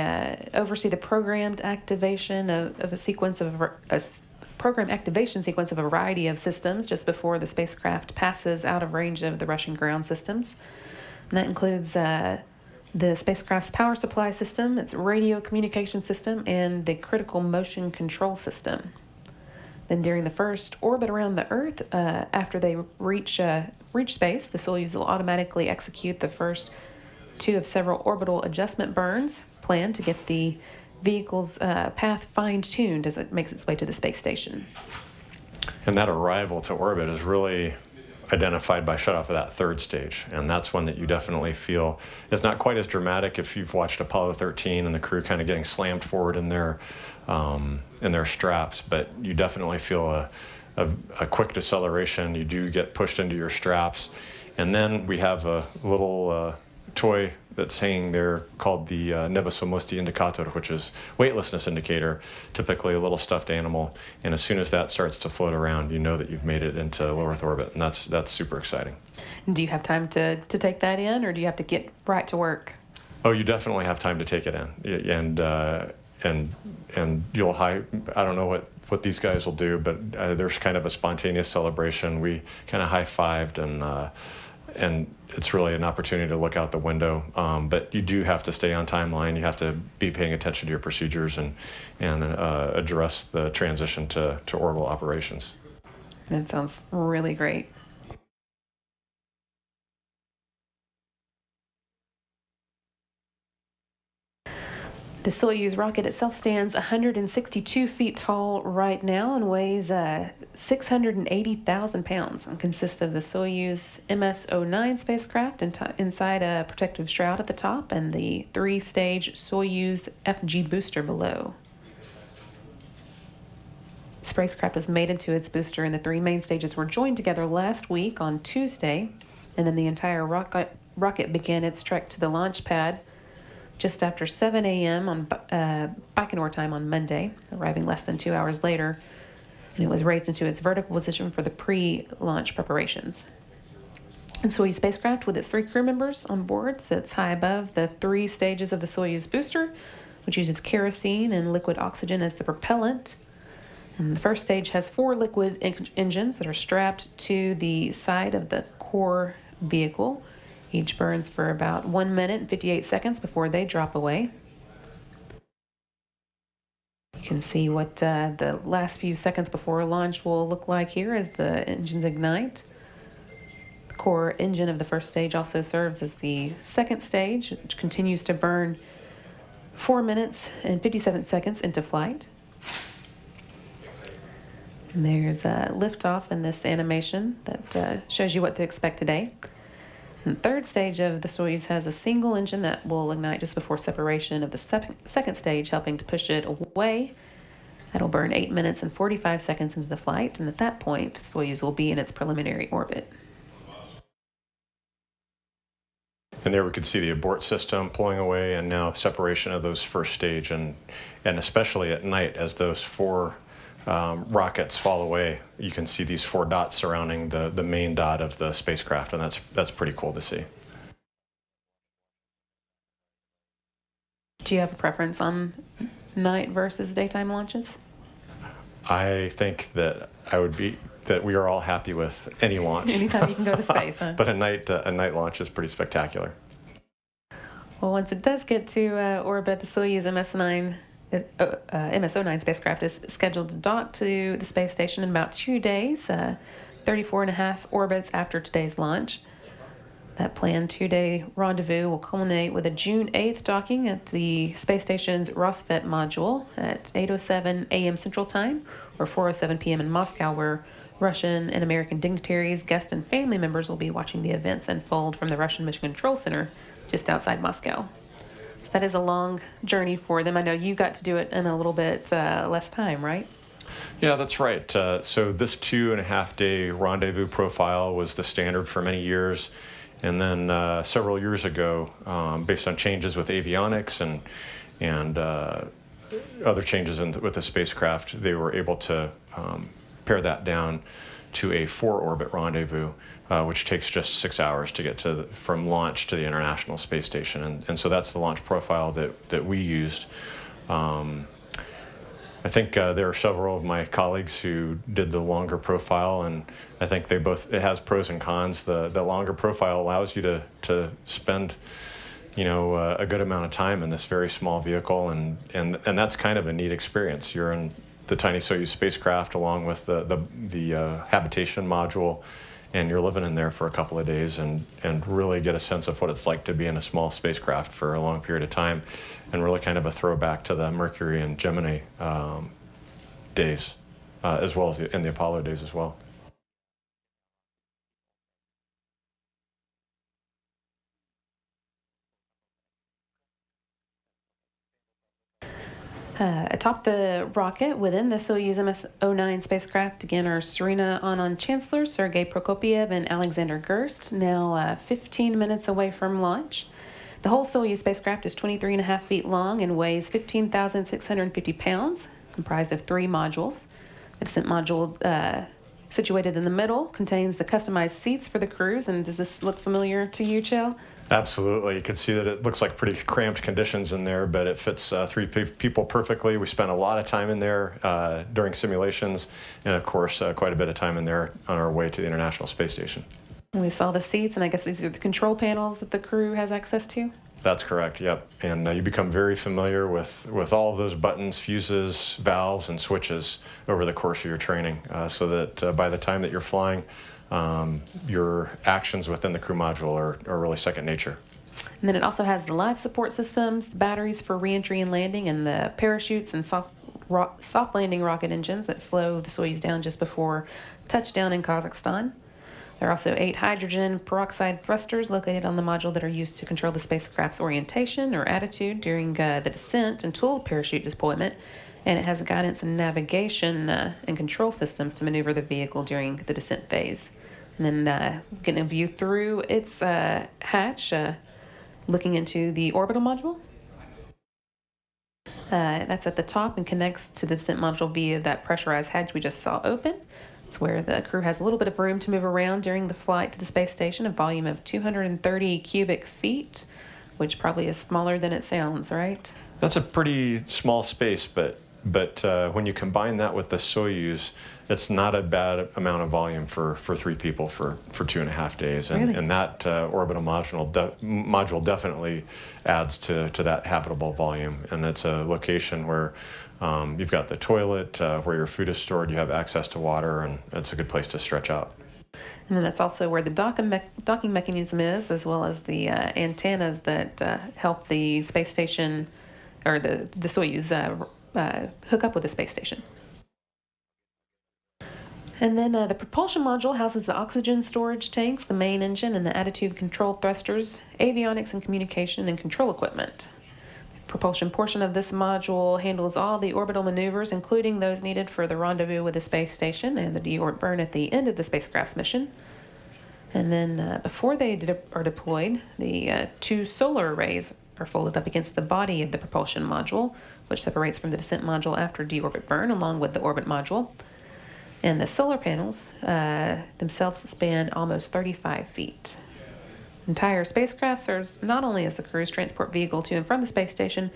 Speaker 1: oversee the programmed activation of a sequence of a program activation sequence of a variety of systems just before the spacecraft passes out of range of the Russian ground systems. And that includes the spacecraft's power supply system, its radio communication system, and the critical motion control system. Then during the first orbit around the Earth, after they reach space, the Soyuz will automatically execute the first two of several orbital adjustment burns planned to get the vehicle's path fine-tuned as it makes its way to the space station.
Speaker 2: And that arrival to orbit is really identified by shutoff of that third stage, and that's one that you definitely feel is not quite as dramatic if you've watched Apollo 13 and the crew kind of getting slammed forward in their straps, but you definitely feel a quick deceleration. You do get pushed into your straps, and then we have a little toy that's hanging there called the Nevesomosti indicator, which is weightlessness indicator, typically a little stuffed animal. And as soon as that starts to float around, you know that you've made it into low Earth orbit, and that's super exciting.
Speaker 1: Do you have time to take that in, or do you have to get right to work?
Speaker 2: Oh, you definitely have time to take it in, and you'll I don't know what these guys will do, but there's kind of a spontaneous celebration. We kind of high-fived, and it's really an opportunity to look out the window. But you do have to stay on timeline. You have to be paying attention to your procedures and address the transition to orbital operations.
Speaker 1: That sounds really great. The Soyuz rocket itself stands 162 feet tall right now and weighs 680,000 pounds and consists of the Soyuz MS-09 spacecraft inside a protective shroud at the top and the three-stage Soyuz FG booster below. The spacecraft was mated to its booster, and the three main stages were joined together last week on Tuesday, and then the entire rocket began its trek to the launch pad just after 7 a.m. on Baikonur time on Monday, arriving less than 2 hours later, and it was raised into its vertical position for the pre-launch preparations. And Soyuz spacecraft, with its 3 crew members on board, sits high above the 3 stages of the Soyuz booster, which uses kerosene and liquid oxygen as the propellant. And the first stage has 4 liquid engines that are strapped to the side of the core vehicle. Each burns for about 1 minute and 58 seconds before they drop away. You can see what the last few seconds before launch will look like here as the engines ignite. The core engine of the first stage also serves as the second stage, which continues to burn 4 minutes and 57 seconds into flight. And there's a liftoff in this animation that shows you what to expect today. And the third stage of the Soyuz has a single engine that will ignite just before separation of the second stage, helping to push it away. That'll burn 8 minutes and 45 seconds into the flight, and at that point, Soyuz will be in its preliminary orbit.
Speaker 2: And there we could see the abort system pulling away, and now separation of those first stage, and especially at night as those 4 rockets fall away, you can see these 4 dots surrounding the main dot of the spacecraft, and that's pretty cool to see.
Speaker 1: Do you have a preference on night versus daytime launches?
Speaker 2: I think that we are all happy with any launch.
Speaker 1: Anytime you can go to space, huh?
Speaker 2: But a night launch is pretty spectacular.
Speaker 1: Well, once it does get to orbit, the Soyuz MS-09 spacecraft is scheduled to dock to the space station in about 2 days, 34.5 orbits after today's launch. That planned 2-day rendezvous will culminate with a June 8th docking at the space station's Rosvet module at 8:07 a.m. Central Time, or 4:07 p.m. in Moscow, where Russian and American dignitaries, guests, and family members will be watching the events unfold from the Russian Mission Control Center just outside Moscow. So that is a long journey for them. I know you got to do it in a little bit less time, right?
Speaker 2: Yeah, that's right. So this 2.5-day rendezvous profile was the standard for many years. And then several years ago, based on changes with avionics and other changes with the spacecraft, they were able to pare that down to a 4-orbit rendezvous, which takes just 6 hours to get from launch to the International Space Station. And so that's the launch profile that we used. I think there are several of my colleagues who did the longer profile, and I think it has pros and cons. The longer profile allows you to spend a good amount of time in this very small vehicle, and that's kind of a neat experience. You're in the tiny Soyuz spacecraft along with the habitation module, and you're living in there for a couple of days and really get a sense of what it's like to be in a small spacecraft for a long period of time, and really kind of a throwback to the Mercury and Gemini days, as well as in the Apollo days as well.
Speaker 1: Atop the rocket within the Soyuz MS-09 spacecraft, again, are Serena Aunon-Chancellor, Sergei Prokopyev, and Alexander Gerst, now 15 minutes away from launch. The whole Soyuz spacecraft is 23.5 feet long and weighs 15,650 pounds, comprised of 3 modules. The descent module, situated in the middle, contains the customized seats for the crews. And does this look familiar to you, Chell?
Speaker 2: Absolutely. You can see that it looks like pretty cramped conditions in there, but it fits 3 people perfectly. We spent a lot of time in there during simulations, and of course, quite a bit of time in there on our way to the International Space Station.
Speaker 1: And we saw the seats, and I guess these are the control panels that the crew has access to?
Speaker 2: That's correct, yep. And you become very familiar with all of those buttons, fuses, valves, and switches over the course of your training, so that by the time that you're flying, your actions within the crew module are really second nature.
Speaker 1: And then it also has the life support systems, the batteries for reentry and landing, and the parachutes and soft landing rocket engines that slow the Soyuz down just before touchdown in Kazakhstan. There are also 8 hydrogen peroxide thrusters located on the module that are used to control the spacecraft's orientation or attitude during the descent and tool parachute deployment. And it has guidance and navigation and control systems to maneuver the vehicle during the descent phase. And then getting a view through its hatch, looking into the orbital module. That's at the top and connects to the descent module via that pressurized hatch we just saw open. It's where the crew has a little bit of room to move around during the flight to the space station, a volume of 230 cubic feet, which probably is smaller than it sounds, right?
Speaker 2: That's a pretty small space, but when you combine that with the Soyuz, it's not a bad amount of volume for 3 people for 2.5 days. And,
Speaker 1: Really?
Speaker 2: and that orbital module definitely adds to that habitable volume. And it's a location where you've got the toilet, where your food is stored, you have access to water, and it's a good place to stretch out.
Speaker 1: And then that's also where the docking mechanism is, as well as the antennas that help the space station, or the Soyuz, hook up with the space station. And then the propulsion module houses the oxygen storage tanks, the main engine, and the attitude control thrusters, avionics and communication and control equipment. The propulsion portion of this module handles all the orbital maneuvers, including those needed for the rendezvous with the space station and the deorbit burn at the end of the spacecraft's mission. And then before they are deployed, the 2 solar arrays are folded up against the body of the propulsion module, which separates from the descent module after deorbit burn, along with the orbit module. And the solar panels themselves span almost 35 feet. The entire spacecraft serves not only as the crew's transport vehicle to and from the space station,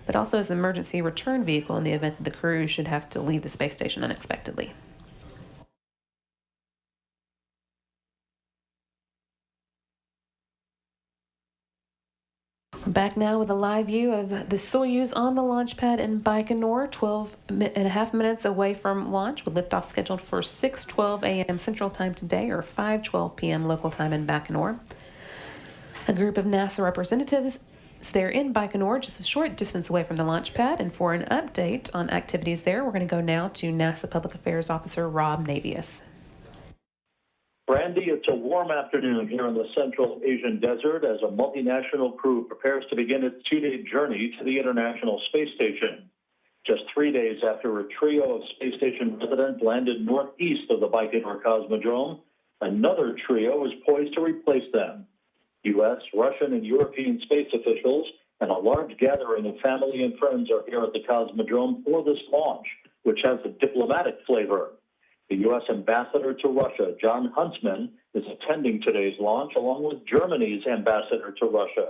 Speaker 1: but also as the emergency return vehicle in the event that the crew should have to leave the space station unexpectedly. We're back now with a live view of the Soyuz on the launch pad in Baikonur, 12.5 minutes away from launch, with liftoff scheduled for 6:12 a.m. Central Time today, or 5:12 p.m. local time in Baikonur. A group of NASA representatives is there in Baikonur, just a short distance away from the launch pad. And for an update on activities there, we're going to go now to NASA Public Affairs Officer Rob Navius.
Speaker 3: Brandy, it's a warm afternoon here in the Central Asian desert as a multinational crew prepares to begin its 2-day journey to the International Space Station. Just 3 days after a trio of space station residents landed northeast of the Baikonur Cosmodrome, another trio is poised to replace them. U.S., Russian, and European space officials and a large gathering of family and friends are here at the Cosmodrome for this launch, which has a diplomatic flavor. The U.S. Ambassador to Russia, John Huntsman, is attending today's launch, along with Germany's Ambassador to Russia.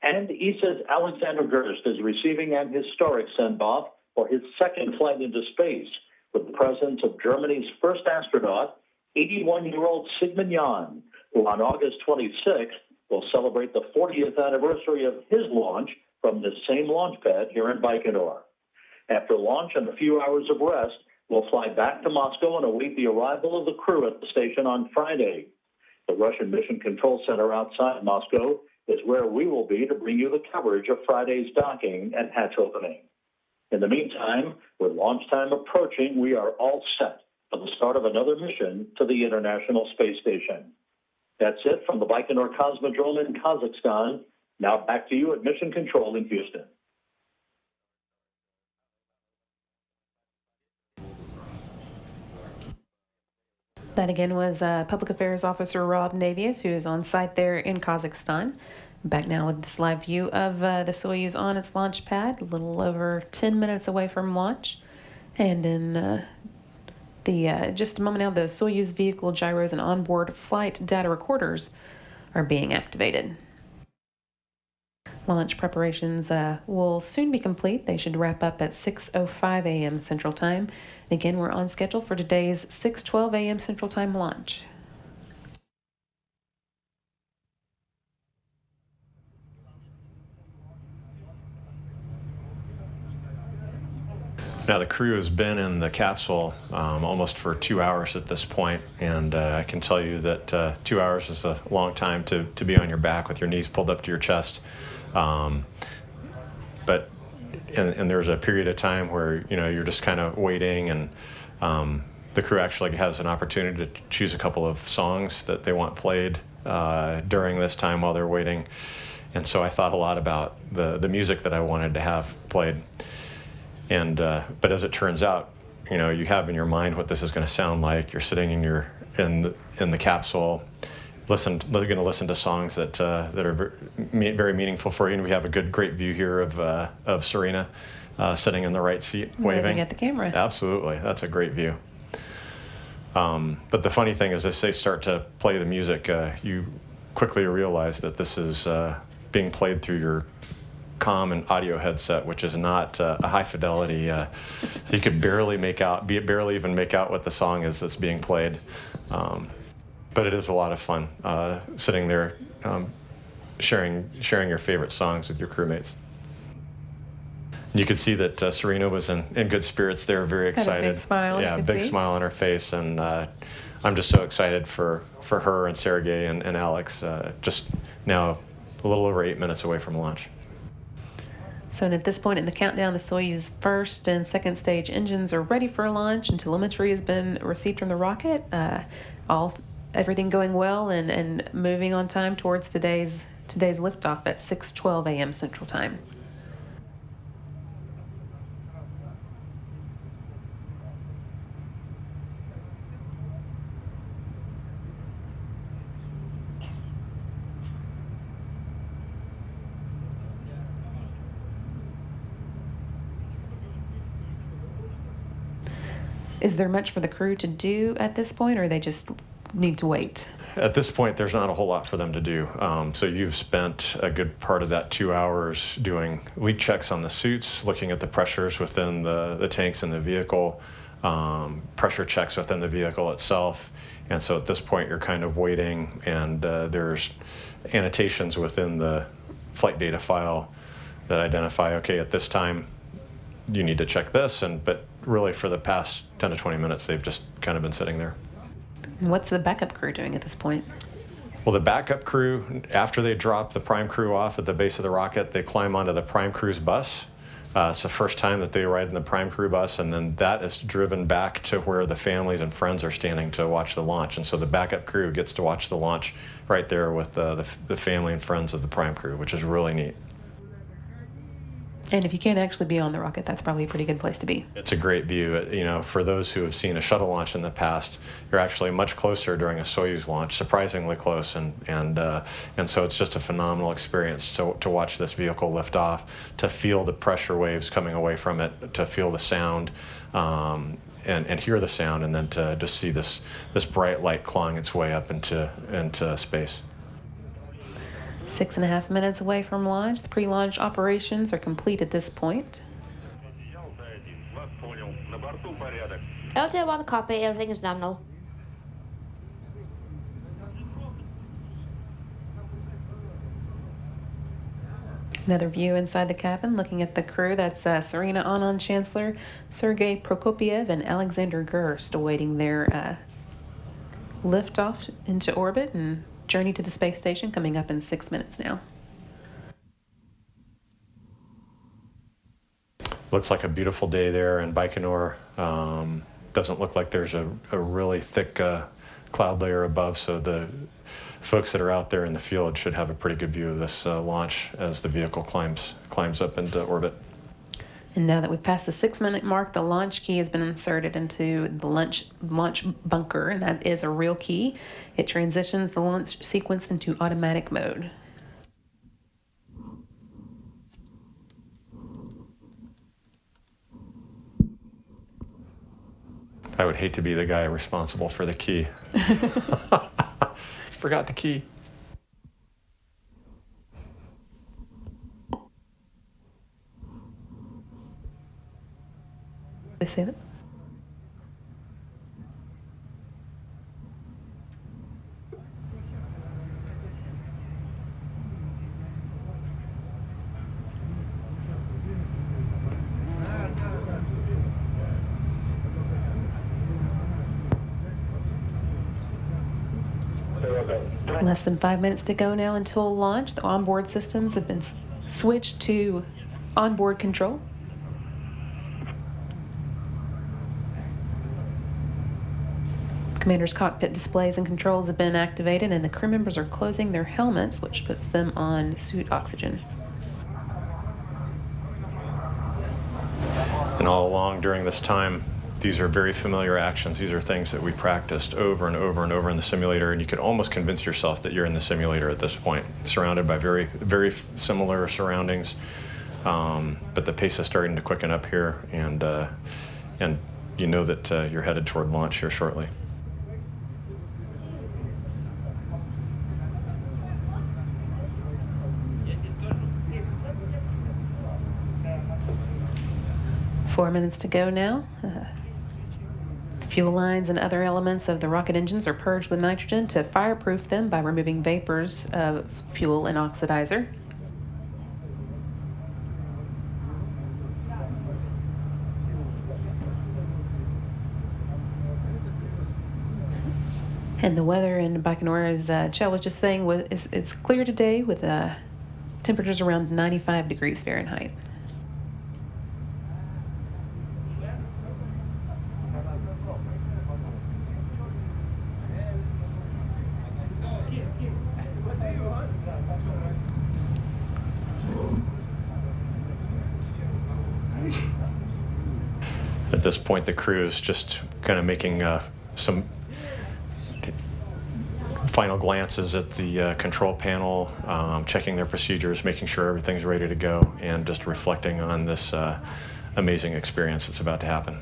Speaker 3: And ESA's Alexander Gerst is receiving an historic send-off for his second flight into space, with the presence of Germany's first astronaut, 81-year-old Sigmund Jähn, who on August 26th will celebrate the 40th anniversary of his launch from this same launch pad here in Baikonur. After launch and a few hours of rest, we'll fly back to Moscow and await the arrival of the crew at the station on Friday. The Russian Mission Control Center outside Moscow is where we will be to bring you the coverage of Friday's docking and hatch opening. In the meantime, with launch time approaching, we are all set for the start of another mission to the International Space Station. That's it from the Baikonur Cosmodrome in Kazakhstan. Now back to you at Mission Control in Houston.
Speaker 1: That again was Public Affairs Officer Rob Navius, who is on site there in Kazakhstan. Back now with this live view of the Soyuz on its launch pad, a little over 10 minutes away from launch. And in just a moment now, the Soyuz vehicle gyros and onboard flight data recorders are being activated. Launch preparations will soon be complete. They should wrap up at 6:05 a.m. Central Time. And again, we're on schedule for today's 6:12 a.m. Central Time launch.
Speaker 2: Now, the crew has been in the capsule almost for 2 hours at this point, and I can tell you that 2 hours is a long time to be on your back with your knees pulled up to your chest. But there's a period of time where you're just kind of waiting, and the crew actually has an opportunity to choose a couple of songs that they want played during this time while they're waiting. And so I thought a lot about the music that I wanted to have played. And but as it turns out, you have in your mind what this is going to sound like. You're sitting in the capsule, they're going to listen to songs that are very meaningful for you. And we have a great view here of Serena sitting in the right seat, waving
Speaker 1: at the camera.
Speaker 2: Absolutely, that's a great view. But the funny thing is, as they start to play the music, you quickly realize that this is being played through your comm and audio headset, which is not a high fidelity, so you could barely even make out what the song is that's being played. But it is a lot of fun sitting there sharing your favorite songs with your crewmates. You could see that Serena was in good spirits there, very excited.
Speaker 1: Had a big smile.
Speaker 2: Yeah, big smile on her face, and I'm just so excited for her and Sergey and Alex. Just now, a little over 8 minutes away from launch.
Speaker 1: So at this point in the countdown, the Soyuz first and second stage engines are ready for launch, and telemetry has been received from the rocket. Everything going well and moving on time towards today's liftoff at 6:12 a.m. Central Time. Is there much for the crew to do at this point, or they just need to wait?
Speaker 2: At this point, there's not a whole lot for them to do. So you've spent a good part of that 2 hours doing leak checks on the suits, looking at the pressures within the tanks in the vehicle, pressure checks within the vehicle itself. And so at this point, you're kind of waiting, and there's annotations within the flight data file that identify, okay, at this time, you need to check this, but really for the past 10 to 20 minutes, they've just kind of been sitting there.
Speaker 1: And what's the backup crew doing at this point?
Speaker 2: Well, the backup crew, after they drop the prime crew off at the base of the rocket, they climb onto the prime crew's bus. It's the first time that they ride in the prime crew bus, and then that is driven back to where the families and friends are standing to watch the launch. And so the backup crew gets to watch the launch right there with the family and friends of the prime crew, which is really neat.
Speaker 1: And if you can't actually be on the rocket, that's probably a pretty good place to be.
Speaker 2: It's a great view. For those who have seen a shuttle launch in the past, you're actually much closer during a Soyuz launch, surprisingly close, and so it's just a phenomenal experience to watch this vehicle lift off, to feel the pressure waves coming away from it, to feel the sound, and hear the sound, and then to just see this bright light clawing its way up into space.
Speaker 1: 6.5 minutes away from launch. The pre-launch operations are complete at this point.
Speaker 4: Delta 1 copy, everything is nominal.
Speaker 1: Another view inside the cabin, looking at the crew. That's Serena Aunon-Chancellor, Sergei Prokopyev, and Alexander Gerst awaiting their liftoff into orbit and journey to the space station coming up in 6 minutes now.
Speaker 2: Looks like a beautiful day there in Baikonur. Doesn't look like there's a really thick cloud layer above, so the folks that are out there in the field should have a pretty good view of this launch as the vehicle climbs up into orbit.
Speaker 1: And now that we've passed the 6-minute mark, the launch key has been inserted into the launch bunker, and that is a real key. It transitions the launch sequence into automatic mode.
Speaker 2: I would hate to be the guy responsible for the key. Forgot the key.
Speaker 1: They say that? Less than 5 minutes to go now until launch. The onboard systems have been switched to onboard control. Commander's cockpit displays and controls have been activated, and the crew members are closing their helmets, which puts them on suit oxygen.
Speaker 2: And all along during this time, these are very familiar actions. These are things that we practiced over and over and over in the simulator, and you could almost convince yourself that you're in the simulator at this point, surrounded by very, very similar surroundings. But the pace is starting to quicken up here, and you know that you're headed toward launch here shortly.
Speaker 1: Four minutes to go now. Fuel lines and other elements of the rocket engines are purged with nitrogen to fireproof them by removing vapors of fuel and oxidizer. And the weather in Baikonur, as Chell was just saying, it's clear today with temperatures around 95 degrees Fahrenheit.
Speaker 2: At this point, the crew is just kind of making some final glances at the control panel, checking their procedures, making sure everything's ready to go, and just reflecting on this amazing experience that's about to happen.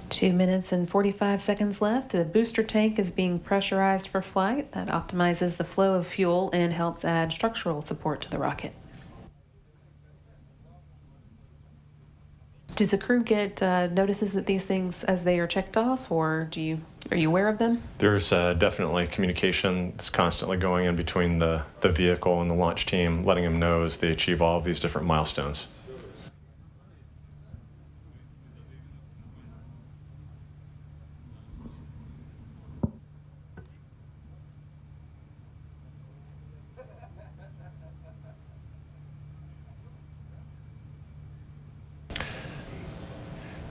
Speaker 1: Two minutes and 45 seconds left. The booster tank is being pressurized for flight. That optimizes the flow of fuel and helps add structural support to the rocket. Does the crew get notices that these things as they are checked off, or are you aware of them?
Speaker 2: There's definitely communication that's constantly going in between the vehicle and the launch team, letting them know as they achieve all of these different milestones.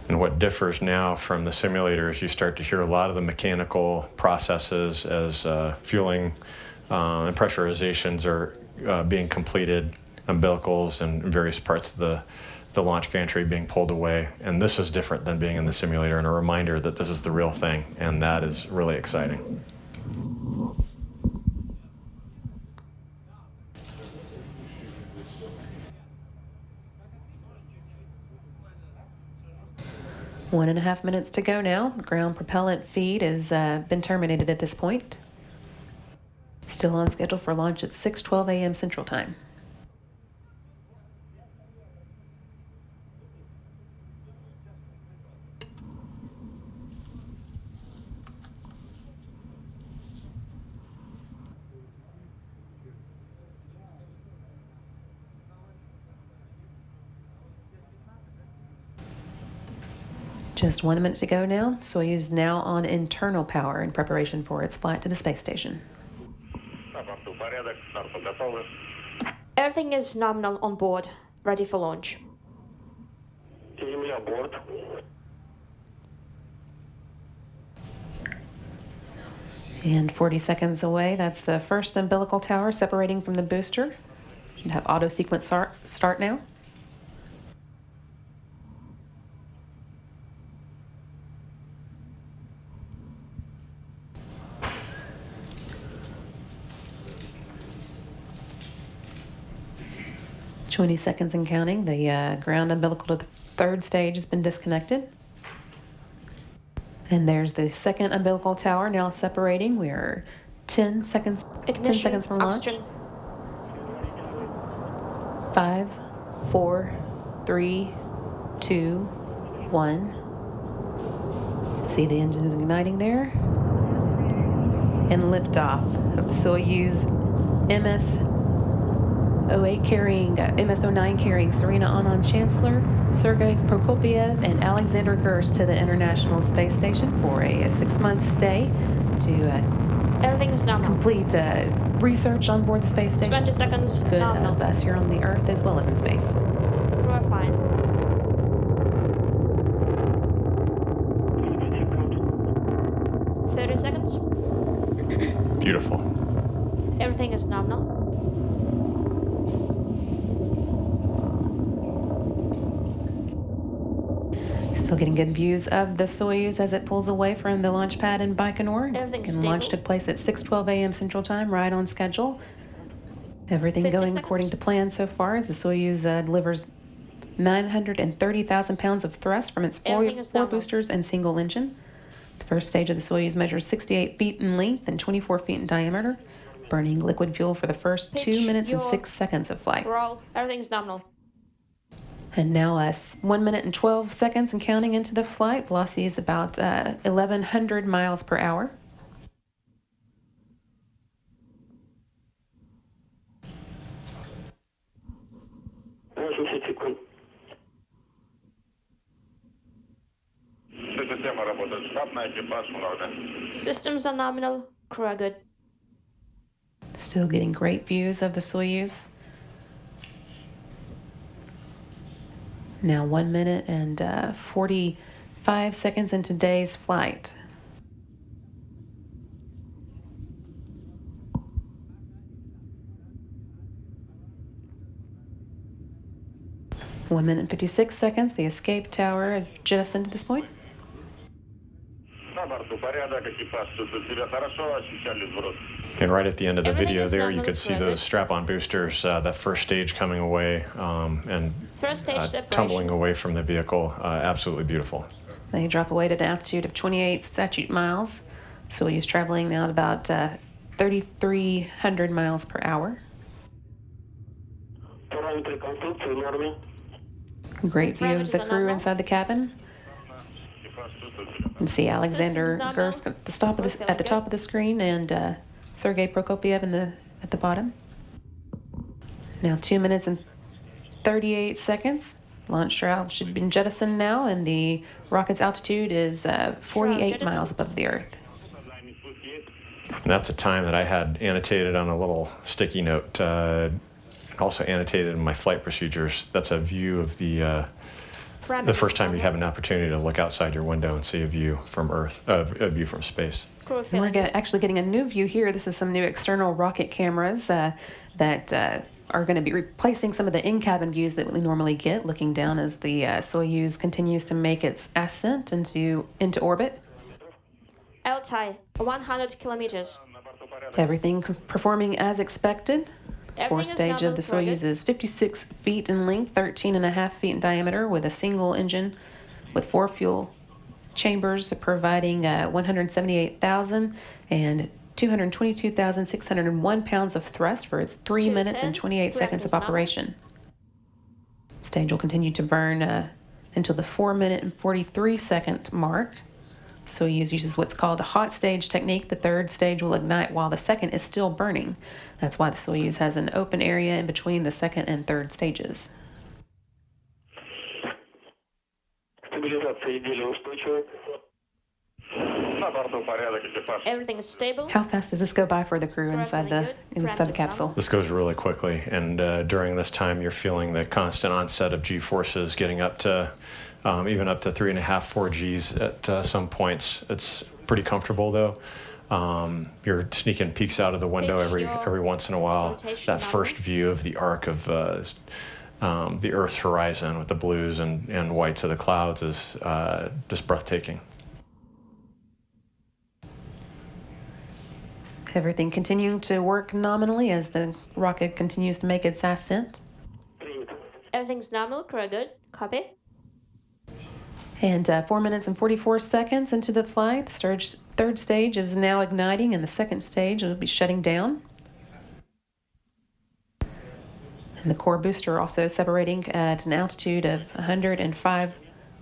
Speaker 2: And what differs now from the simulators, you start to hear a lot of the mechanical processes as fueling and pressurizations are being completed, umbilicals and various parts of the launch gantry being pulled away. And this is different than being in the simulator, and a reminder that this is the real thing, and that is really exciting.
Speaker 1: One and a half minutes to go now. The ground propellant feed has been terminated at this point. Still on schedule for launch at 6:12 a.m. Central Time. Just 1 minute to go now. Soyuz now on internal power in preparation for its flight to the space station.
Speaker 4: Everything is nominal on board, ready for launch.
Speaker 1: And 40 seconds away, that's the first umbilical tower separating from the booster. Should have auto sequence start now. "20 seconds and counting. The ground umbilical to the third stage has been disconnected. And there's the second umbilical tower now separating. We are 10 seconds,
Speaker 4: Ignition,
Speaker 1: 10 seconds from launch.
Speaker 4: oxygen.
Speaker 1: 5, 4, 3, 2, 1. See the engines igniting there. And liftoff of Soyuz MS-09 carrying Serena Aunon-Chancellor, Sergei Prokopyev, and Alexander Gerst to the International Space Station for a 6-month stay to
Speaker 4: Everything is nominal.
Speaker 1: complete research on board the space station.
Speaker 4: 20 seconds,
Speaker 1: Good
Speaker 4: nominal.
Speaker 1: of us here on the Earth as well as in space.
Speaker 4: We're fine. 30 seconds.
Speaker 2: Beautiful.
Speaker 4: Everything is nominal.
Speaker 1: Still getting good views of the Soyuz as it pulls away from the launch pad in Baikonur.
Speaker 4: Everything's
Speaker 1: And launch
Speaker 4: stable.
Speaker 1: took place at 6:12 a.m. Central Time, right on schedule. Everything
Speaker 4: 50
Speaker 1: going
Speaker 4: seconds.
Speaker 1: according to plan so far as the Soyuz delivers 930,000 pounds of thrust from its four
Speaker 4: Everything is normal.
Speaker 1: boosters and single engine. The first stage of the Soyuz measures 68 feet in length and 24 feet in diameter, burning liquid fuel for the first
Speaker 4: Pitch
Speaker 1: 2 minutes and
Speaker 4: your
Speaker 1: 6 seconds of flight.
Speaker 4: Roll. Everything is nominal.
Speaker 1: And now 1 minute and 12 seconds and counting into the flight. Velocity is about 1,100 miles per hour.
Speaker 4: Systems are nominal. Crew are good.
Speaker 1: Still getting great views of the Soyuz. Now 1 minute and 45 seconds into today's flight. One minute and 56 seconds. The escape tower is jettisoned to this point.
Speaker 2: And right at the end of the
Speaker 4: Everything
Speaker 2: video
Speaker 4: is
Speaker 2: there, you
Speaker 4: nominal,
Speaker 2: could see
Speaker 4: correct.
Speaker 2: those strap-on boosters, that first stage coming away and
Speaker 4: First stage separation.
Speaker 2: tumbling away from the vehicle. Absolutely beautiful.
Speaker 1: They drop away at an altitude of 28 statute miles. Soyuz traveling now at about 3,300 miles per hour. Great view of the
Speaker 4: Parameters are
Speaker 1: crew
Speaker 4: nominal.
Speaker 1: inside the cabin. You can see Alexander
Speaker 4: Systems
Speaker 1: Gerst
Speaker 4: nominal.
Speaker 1: at the top of the screen and Sergei Prokopyev at the bottom. Now 2 minutes and 38 seconds. Launch shroud should have been jettisoned now, and the rocket's altitude is 48
Speaker 4: jettisoned.
Speaker 1: miles above the Earth.
Speaker 2: And that's a time that I had annotated on a little sticky note, also annotated in my flight procedures. That's a view of the first time you have an opportunity to look outside your window and see a view from Earth, a view from space.
Speaker 4: Crew
Speaker 1: And we're
Speaker 4: feeling
Speaker 1: actually getting a new view here. This is some new external rocket cameras that are going to be replacing some of the in-cabin views that we normally get, looking down as the Soyuz continues to make its ascent into orbit.
Speaker 4: L-tie, 100 kilometers.
Speaker 1: Everything performing as expected.
Speaker 4: Everything
Speaker 1: Fourth
Speaker 4: is
Speaker 1: stage
Speaker 4: nominal,
Speaker 1: of the
Speaker 4: correct.
Speaker 1: Soyuz is 56 feet in length, 13.5 feet in diameter, with a single engine with 4 fuel chambers providing 178,000 and 222,601 pounds of thrust for its 3 minutes and 28 seconds of
Speaker 4: parameters nominal.
Speaker 1: operation. Stage will continue to burn until the 4 minute and 43 second mark. Soyuz uses what's called a hot stage technique. The third stage will ignite while the second is still burning. That's why the Soyuz has an open area in between the second and third stages.
Speaker 5: Стабилизация изделия устойчива. На борту порядок, экипаж.
Speaker 4: Everything is stable.
Speaker 1: How fast does this go by for the crew inside the capsule?
Speaker 2: This goes really quickly, and during this time, you're feeling the constant onset of G forces, getting up to even up to 3.5, 4 Gs at some points. It's pretty comfortable though. You're sneaking peeks out of the window every once in a while. That first view of the arc of the Earth's horizon with the blues and whites of the clouds is just breathtaking.
Speaker 1: Everything continuing to work nominally as the rocket continues to make its ascent.
Speaker 4: Everything's nominal. Crew good. Copy.
Speaker 1: And 4 minutes and 44 seconds into the flight, the third stage is now igniting, and the second stage will be shutting down. And the core booster also separating at an altitude of 105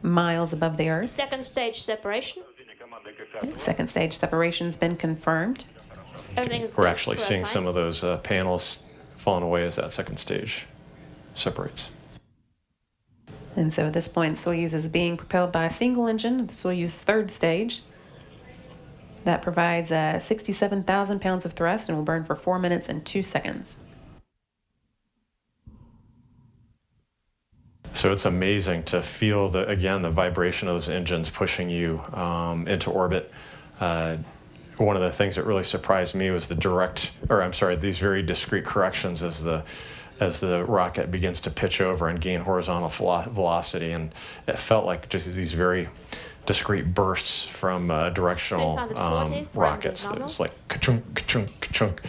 Speaker 1: miles above the Earth.
Speaker 4: Second stage separation.
Speaker 1: Second stage separation's been confirmed.
Speaker 4: Everything's
Speaker 2: We're
Speaker 4: good.
Speaker 2: actually
Speaker 4: Crew
Speaker 2: seeing
Speaker 4: fine.
Speaker 2: some of those panels falling away as that second stage separates.
Speaker 1: And so at this point, Soyuz is being propelled by a single engine, the Soyuz third stage. That provides 67,000 pounds of thrust and will burn for 4 minutes and 2 seconds.
Speaker 2: So it's amazing to feel the vibration of those engines pushing you into orbit. One of the things that really surprised me was these very discrete corrections as the rocket begins to pitch over and gain horizontal velocity, and it felt like just these very discrete bursts from directional
Speaker 4: 340,
Speaker 2: rockets. It was like ka-chunk, ka-chunk, ka-chunk.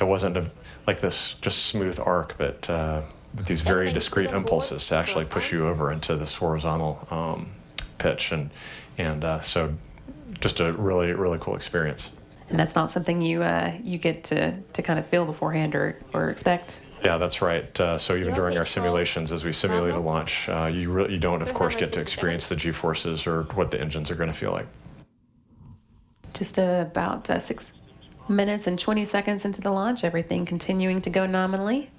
Speaker 2: It wasn't like this just smooth arc, but these very
Speaker 4: Everything's
Speaker 2: discrete
Speaker 4: good on board.
Speaker 2: impulses to actually push you over into this horizontal pitch, and so just a really, really cool experience.
Speaker 1: And that's not something you get to kind of feel beforehand or expect.
Speaker 2: Yeah, that's right. So even
Speaker 4: You're
Speaker 2: during our
Speaker 4: control.
Speaker 2: simulations, as we simulate a
Speaker 4: Normal.
Speaker 2: launch, you don't, of course, get to
Speaker 4: 360
Speaker 2: experience the G forces or what the engines are going to feel like.
Speaker 1: Just about 6 minutes and 20 seconds into the launch, everything continuing to go nominally.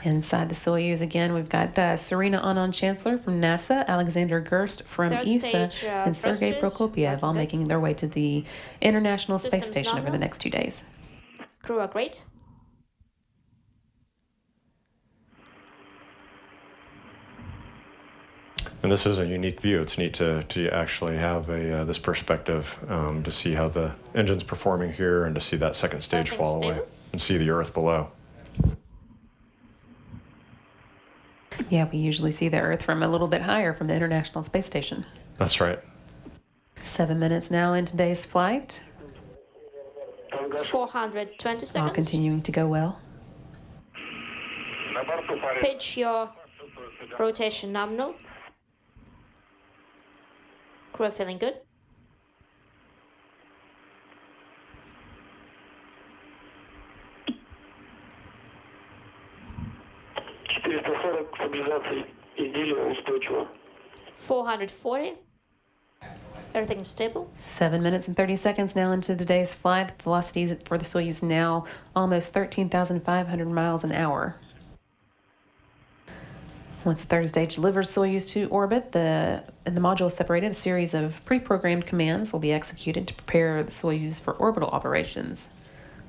Speaker 1: Inside the Soyuz again, we've got Serena Aunon-Chancellor from NASA, Alexander Gerst from
Speaker 4: Third
Speaker 1: ESA,
Speaker 4: stage,
Speaker 1: and Sergei
Speaker 4: thrusters,
Speaker 1: Prokopyev, all
Speaker 4: working good.
Speaker 1: making their way to the International Space
Speaker 4: Systems
Speaker 1: Station over the
Speaker 4: nominal.
Speaker 1: next 2 days.
Speaker 4: Crew are great.
Speaker 2: And this is a unique view. It's neat to actually have this perspective to see how the engine's performing here and to see that second stage
Speaker 4: Everything's
Speaker 2: fall away
Speaker 4: stable.
Speaker 2: and see the Earth below.
Speaker 1: Yeah, we usually see the Earth from a little bit higher from the International Space Station.
Speaker 2: That's right.
Speaker 1: 7 minutes now in today's flight,
Speaker 4: 420
Speaker 1: all
Speaker 4: seconds.
Speaker 1: continuing to go well.
Speaker 5: На борту порядок.
Speaker 4: Pitch your rotation nominal. Crew feeling good.
Speaker 5: Стабилизация изделия устойчива.
Speaker 4: 440. Everything is stable.
Speaker 1: 7 minutes and 30 seconds now into today's flight. The velocities for the Soyuz now almost 13,500 miles an hour. Once the third stage delivers Soyuz to orbit, and the module is separated, a series of pre-programmed commands will be executed to prepare the Soyuz for orbital operations.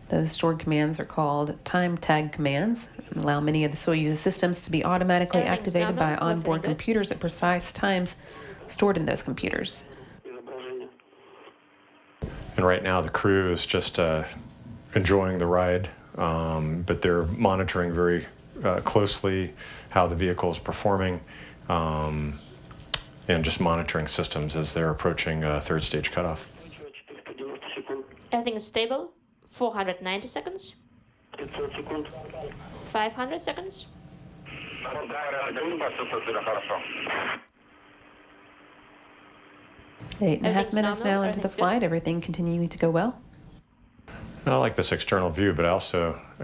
Speaker 1: Those stored commands are called time tag commands and allow many of the Soyuz systems to be automatically
Speaker 4: Everything's
Speaker 1: activated by
Speaker 4: nominal,
Speaker 1: onboard
Speaker 4: everything good.
Speaker 1: computers at precise times stored in those computers.
Speaker 5: Изображение.
Speaker 2: And right now the crew is just enjoying the ride, but they're monitoring very closely how the vehicle is performing and just monitoring systems as they're approaching third stage cutoff.
Speaker 5: 490 секунд.
Speaker 4: Everything is stable. 490 seconds.
Speaker 5: 500 секунд.
Speaker 4: 500 seconds.
Speaker 5: На борту порядок. Все хорошо.
Speaker 1: 8.5
Speaker 4: Everything's
Speaker 1: minutes
Speaker 4: nominal,
Speaker 1: now into the
Speaker 4: everything's good.
Speaker 1: flight, everything continuing to go well.
Speaker 2: I like this external view, but I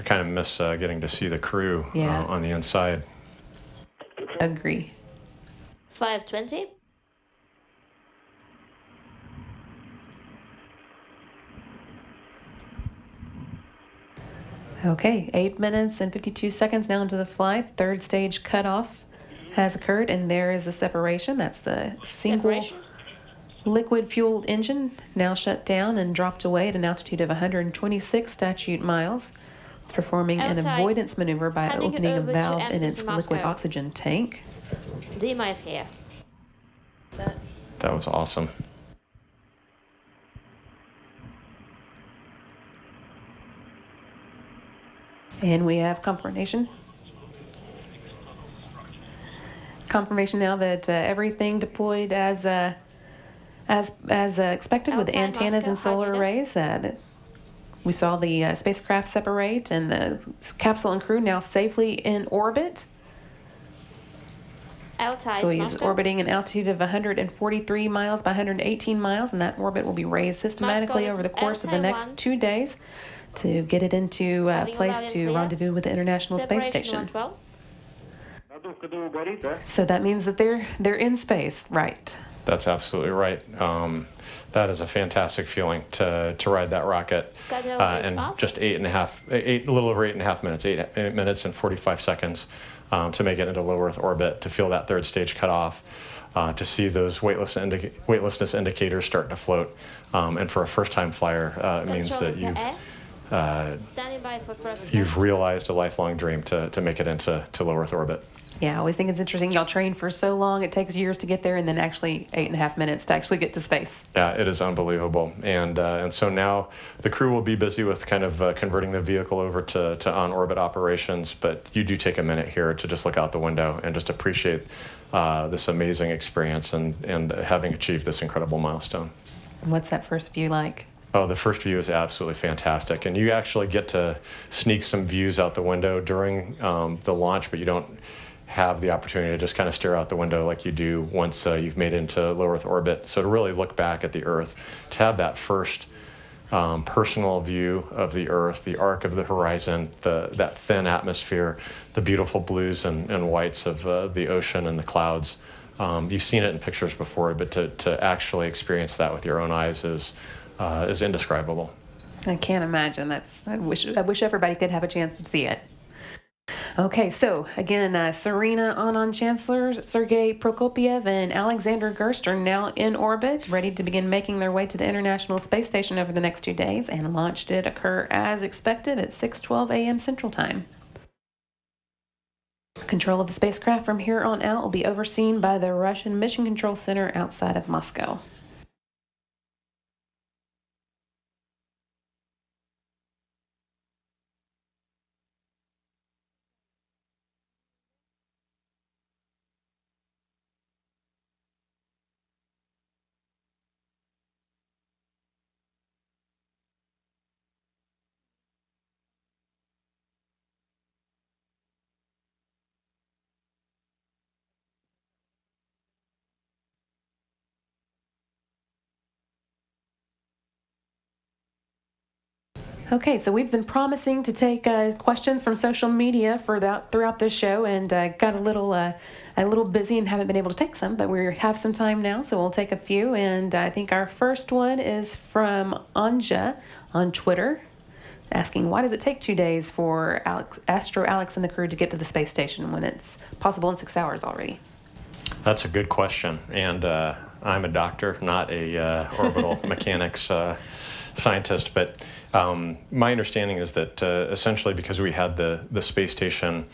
Speaker 2: kind of miss getting to see the crew
Speaker 1: Yeah.
Speaker 2: on the inside.
Speaker 1: Agree.
Speaker 4: 520.
Speaker 1: Okay, 8 minutes and 52 seconds now into the flight. Third stage cutoff has occurred, and there is a separation. That's the single
Speaker 4: Separation.
Speaker 1: liquid-fueled engine now shut down and dropped away at an altitude of 126 statute miles. It's performing an
Speaker 4: Outside.
Speaker 1: avoidance maneuver by
Speaker 4: Handing it
Speaker 1: opening a
Speaker 4: over to
Speaker 1: valve in
Speaker 4: MSS
Speaker 1: its liquid
Speaker 4: Moscow.
Speaker 1: oxygen tank.
Speaker 4: Dima is here.
Speaker 2: That was awesome.
Speaker 1: And we have confirmation. Confirmation now that everything deployed as expected with the
Speaker 4: Outside
Speaker 1: antennas and
Speaker 4: Moscow,
Speaker 1: solar
Speaker 4: Highness.
Speaker 1: arrays. We saw the spacecraft separate and the capsule and crew now safely in orbit.
Speaker 4: Outside
Speaker 1: Soyuz is
Speaker 4: Moscow.
Speaker 1: orbiting an altitude of 143 miles by 118 miles, and that orbit will be raised systematically
Speaker 4: Moscow
Speaker 1: over the
Speaker 4: is
Speaker 1: course of the next
Speaker 4: LK1.
Speaker 1: 2 days to get it into
Speaker 4: Having
Speaker 1: place
Speaker 4: allowed in
Speaker 1: to
Speaker 4: clear.
Speaker 1: rendezvous with the International Space
Speaker 4: Separation
Speaker 1: Station.
Speaker 4: went well.
Speaker 1: So that means that they're in space, right?
Speaker 2: That's absolutely right. That is a fantastic feeling to ride that rocket
Speaker 4: Got it over
Speaker 2: in
Speaker 4: off.
Speaker 2: just a little over 8.5 minutes, 8 minutes and 45 seconds to make it into low Earth orbit, to feel that third stage cut off, to see those weightlessness indicators start to float, and for a first-time flyer, it means that
Speaker 4: Standing by for first.
Speaker 2: you've realized a lifelong dream to make it into low Earth orbit.
Speaker 1: Yeah, I always think it's interesting. Y'all train for so long, it takes years to get there, and then actually 8.5 minutes to actually get to space.
Speaker 2: Yeah, it is unbelievable, and so now the crew will be busy with kind of converting the vehicle over to on-orbit operations. But you do take a minute here to just look out the window and just appreciate this amazing experience and having achieved this incredible milestone.
Speaker 1: What's that first view like?
Speaker 2: Oh, the first view is absolutely fantastic, and you actually get to sneak some views out the window during the launch, but you don't have the opportunity to just kind of stare out the window like you do once you've made it into low Earth orbit. So to really look back at the Earth, to have that first personal view of the Earth, the arc of the horizon, that thin atmosphere, the beautiful blues and whites of the ocean and the clouds. You've seen it in pictures before, but to actually experience that with your own eyes is indescribable.
Speaker 1: I can't imagine. I wish everybody could have a chance to see it. Okay, so again, Serena Aunon-Chancellor, Sergei Prokopyev, and Alexander Gerst are now in orbit, ready to begin making their way to the International Space Station over the next 2 days, and launch did occur as expected at 6:12 a.m. Central Time. Control of the spacecraft from here on out will be overseen by the Russian Mission Control Center outside of Moscow. Okay, so we've been promising to take questions from social media throughout this show, and got a little busy and haven't been able to take some, but we have some time now, so we'll take a few. And I think our first one is from Anja on Twitter, asking, why does it take 2 days for Astro Alex and the crew to get to the space station when it's possible in 6 hours already?
Speaker 2: That's a good question, and I'm a doctor, not a orbital mechanics scientist, but my understanding is that essentially because we had the space station,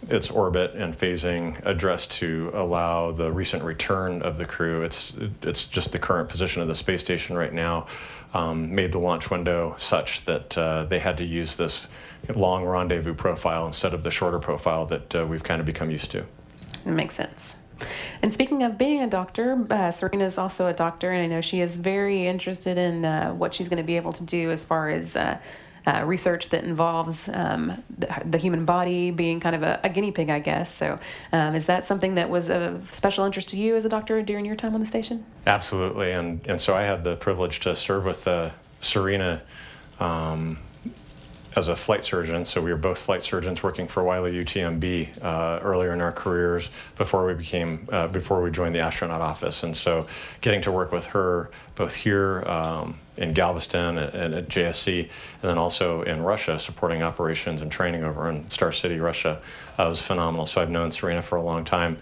Speaker 2: its orbit and phasing addressed to allow the recent return of the crew, it's just the current position of the space station right now made the launch window such that they had to use this long rendezvous profile instead of the shorter profile that we've kind of become used to.
Speaker 1: It makes sense. And speaking of being a doctor, Serena is also a doctor, and I know she is very interested in what she's going to be able to do as far as research that involves the human body being kind of a guinea pig, I guess. So is that something that was of special interest to you as a doctor during your time on the station?
Speaker 2: Absolutely, and so I had the privilege to serve with Serena as a flight surgeon. So we were both flight surgeons working for Wiley UTMB earlier in our careers before we joined the astronaut office. And so getting to work with her both here in Galveston and at JSC, and then also in Russia, supporting operations and training over in Star City, Russia. Was phenomenal. So I've known Serena for a long time.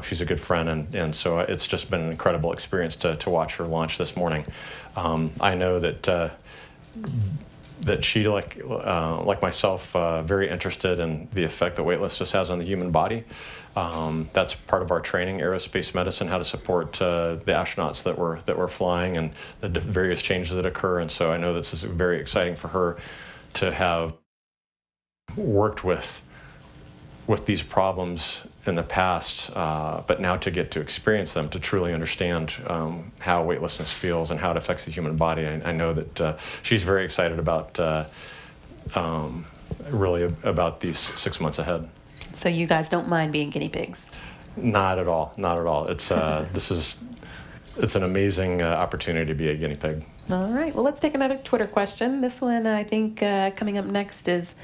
Speaker 2: She's a good friend, and so it's just been an incredible experience to watch her launch this morning. I know that she, like myself, very interested in the effect that weightlessness has on the human body. That's part of our training, aerospace medicine, how to support the astronauts that we're flying and the various changes that occur. And so I know this is very exciting for her to have worked with these problems in the past, but now to get to experience them, to truly understand how weightlessness feels and how it affects the human body. I know that she's very excited about really about these 6 months ahead.
Speaker 1: So you guys don't mind being guinea pigs?
Speaker 2: Not at all. Not at all. It's it's an amazing opportunity to be a guinea pig.
Speaker 1: All right. Well, let's take another Twitter question. This one, I think, coming up next is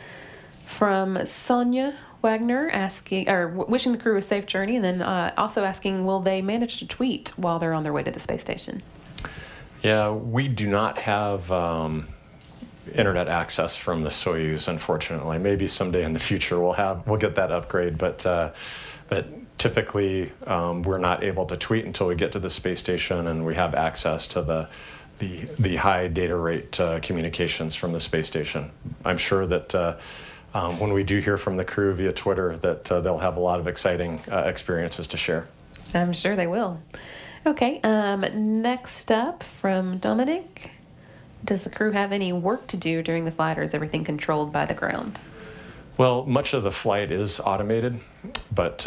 Speaker 1: from Sonia Wagner, asking or wishing the crew a safe journey, and then also asking, will they manage to tweet while they're on their way to the space station?
Speaker 2: Yeah, we do not have internet access from the Soyuz, unfortunately. Maybe someday in the future we'll get that upgrade, but typically we're not able to tweet until we get to the space station and we have access to the high data rate communications from the space station. I'm sure that when we do hear from the crew via Twitter, that they'll have a lot of exciting experiences to share.
Speaker 1: I'm sure they will. Okay, next up from Dominic. Does the crew have any work to do during the flight, or is everything controlled by the ground?
Speaker 2: Well, much of the flight is automated, but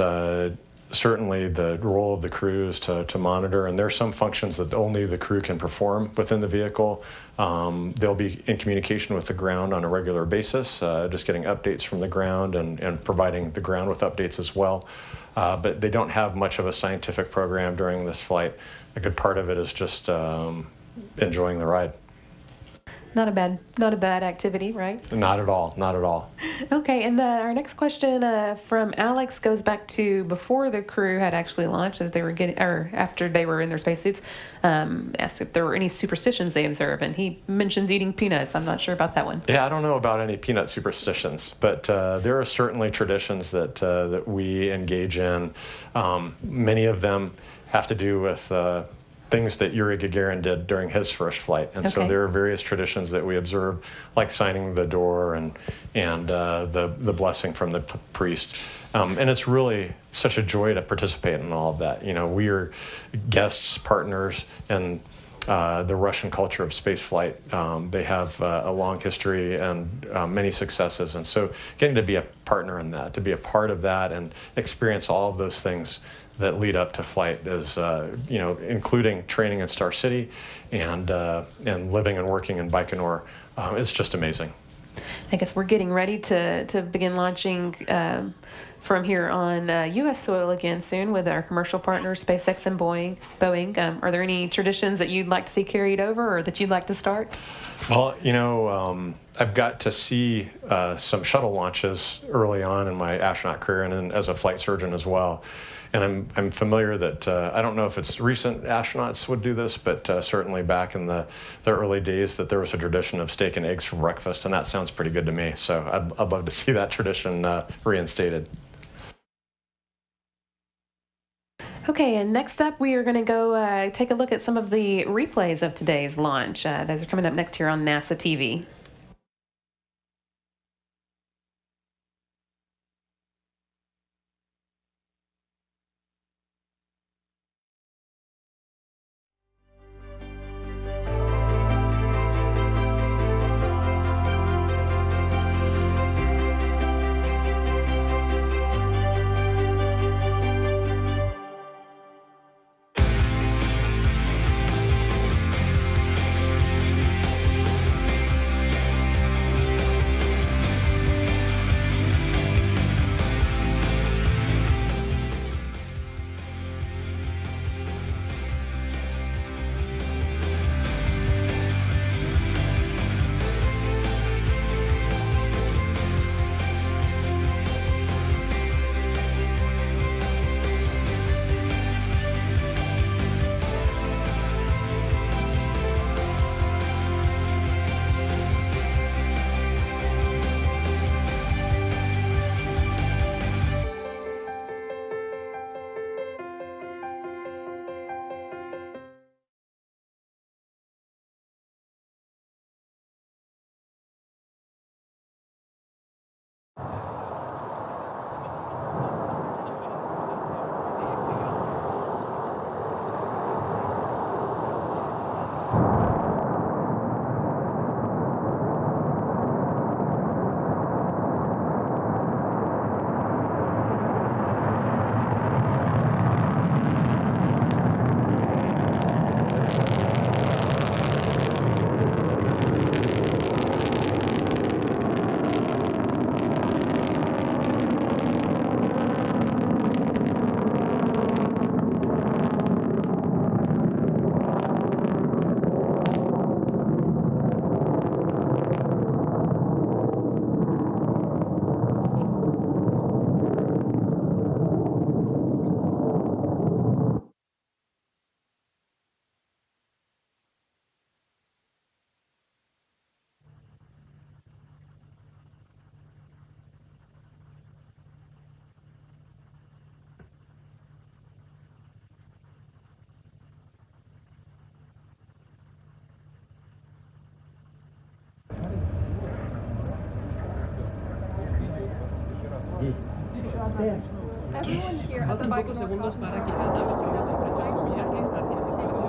Speaker 2: certainly the role of the crew is to monitor, and there are some functions that only the crew can perform within the vehicle. They'll be in communication with the ground on a regular basis, just getting updates from the ground and providing the ground with updates as well. But they don't have much of a scientific program during this flight. A good part of it is just enjoying the ride.
Speaker 1: Not a bad activity, right?
Speaker 2: Not at all. Not at all.
Speaker 1: Okay, and our next question from Alex goes back to before the crew had actually launched, as they were after they were in their spacesuits. Asked if there were any superstitions they observe, and he mentions eating peanuts. I'm not sure about that one.
Speaker 2: Yeah, I don't know about any peanut superstitions, but there are certainly traditions that we engage in. Many of them have to do with things that Yuri Gagarin did during his first flight, and so there are various traditions that we observe, like signing the door and the blessing from the priest, and it's really such a joy to participate in all of that. You know, we are guests, partners, and the Russian culture of spaceflight. They have a long history and many successes, and so getting to be a partner in that, to be a part of that, and experience all of those things that lead up to flight is, including training in Star City and living and working in Baikonur. It's just amazing.
Speaker 1: I guess we're getting ready to begin launching from here on U.S. soil again soon with our commercial partners, SpaceX and Boeing. Are there any traditions that you'd like to see carried over or that you'd like to start?
Speaker 2: Well, I've got to see some shuttle launches early on in my astronaut career, and then as a flight surgeon as well. And I'm familiar that, I don't know if it's recent astronauts would do this, but certainly back in the early days that there was a tradition of steak and eggs for breakfast, and that sounds pretty good to me. So I'd love to see that tradition reinstated.
Speaker 1: Okay, and next up we are going to go take a look at some of the replays of today's launch. Those are coming up next here on NASA TV.
Speaker 6: Everyone here at the Baikonur Cosmos Center has been final viaje hacia el espacio.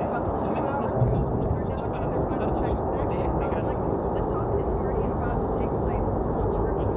Speaker 6: About 2 hours ago, they're now getting their final checks. It actually sounds like liftoff is already about to take place. Let's watch for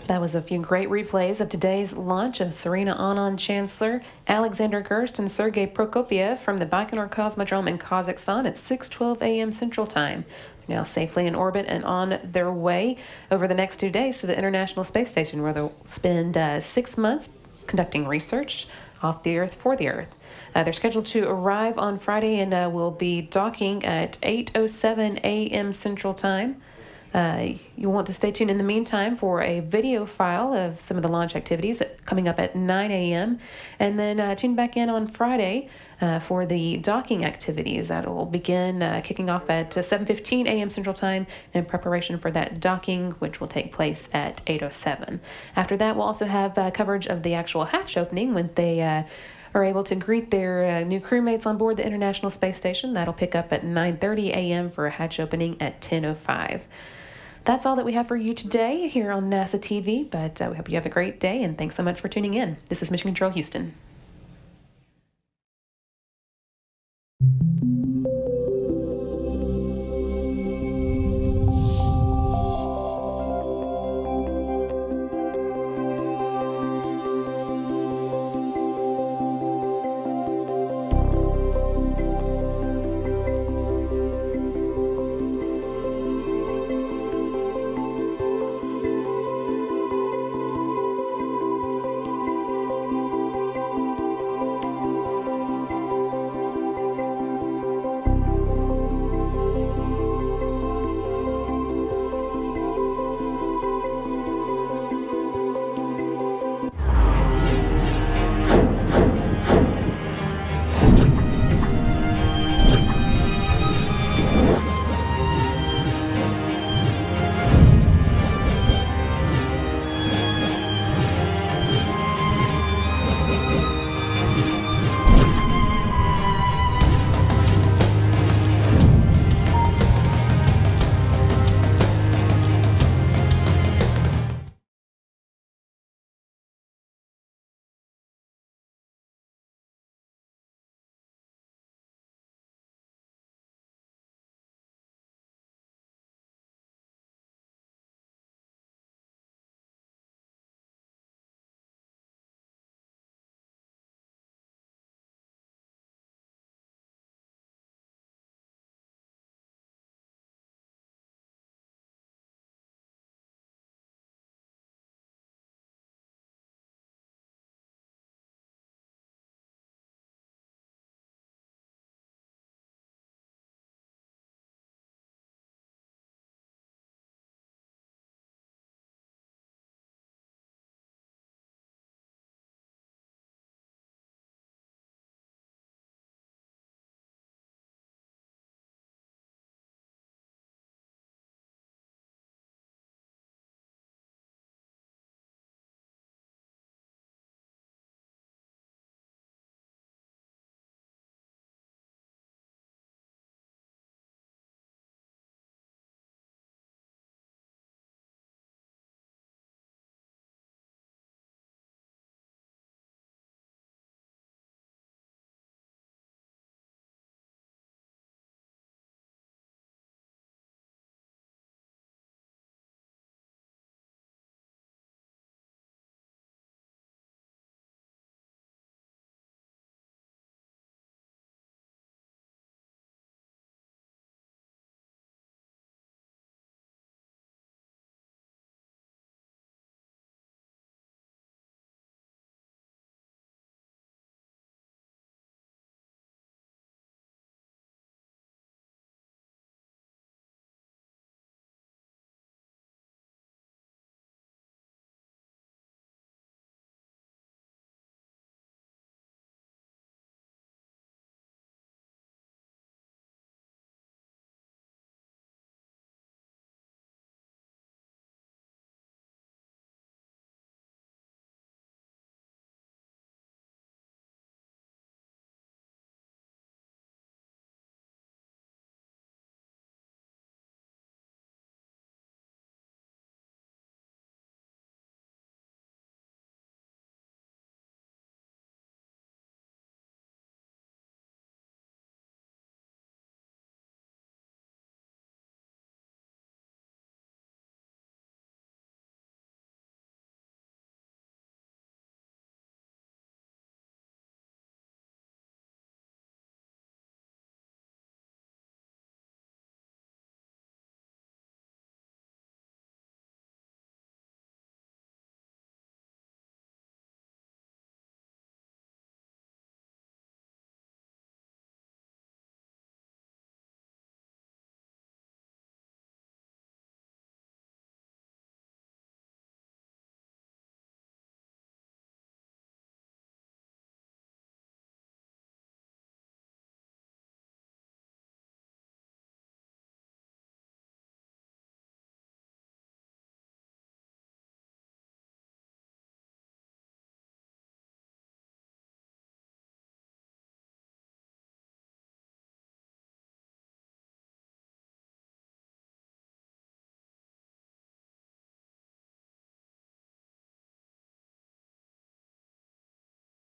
Speaker 1: That was a few great replays of today's launch of Serena Aunon-Chancellor, Alexander Gerst, and Sergei Prokopyev from the Baikonur Cosmodrome in Kazakhstan at 6:12 a.m. Central Time. They're now safely in orbit and on their way over the next 2 days to the International Space Station, where they'll spend 6 months conducting research off the Earth for the Earth. They're scheduled to arrive on Friday and will be docking at 8:07 a.m. Central Time. You'll want to stay tuned in the meantime for a video file of some of the launch activities coming up at 9 a.m. And then tune back in on Friday for the docking activities. That will begin kicking off at 7:15 a.m. Central Time in preparation for that docking, which will take place at 8:07. After that, we'll also have coverage of the actual hatch opening when they are able to greet their new crewmates on board the International Space Station. That'll pick up at 9:30 a.m. for a hatch opening at 10:05. That's all that we have for you today here on NASA TV, but we hope you have a great day, and thanks so much for tuning in. This is Mission Control Houston.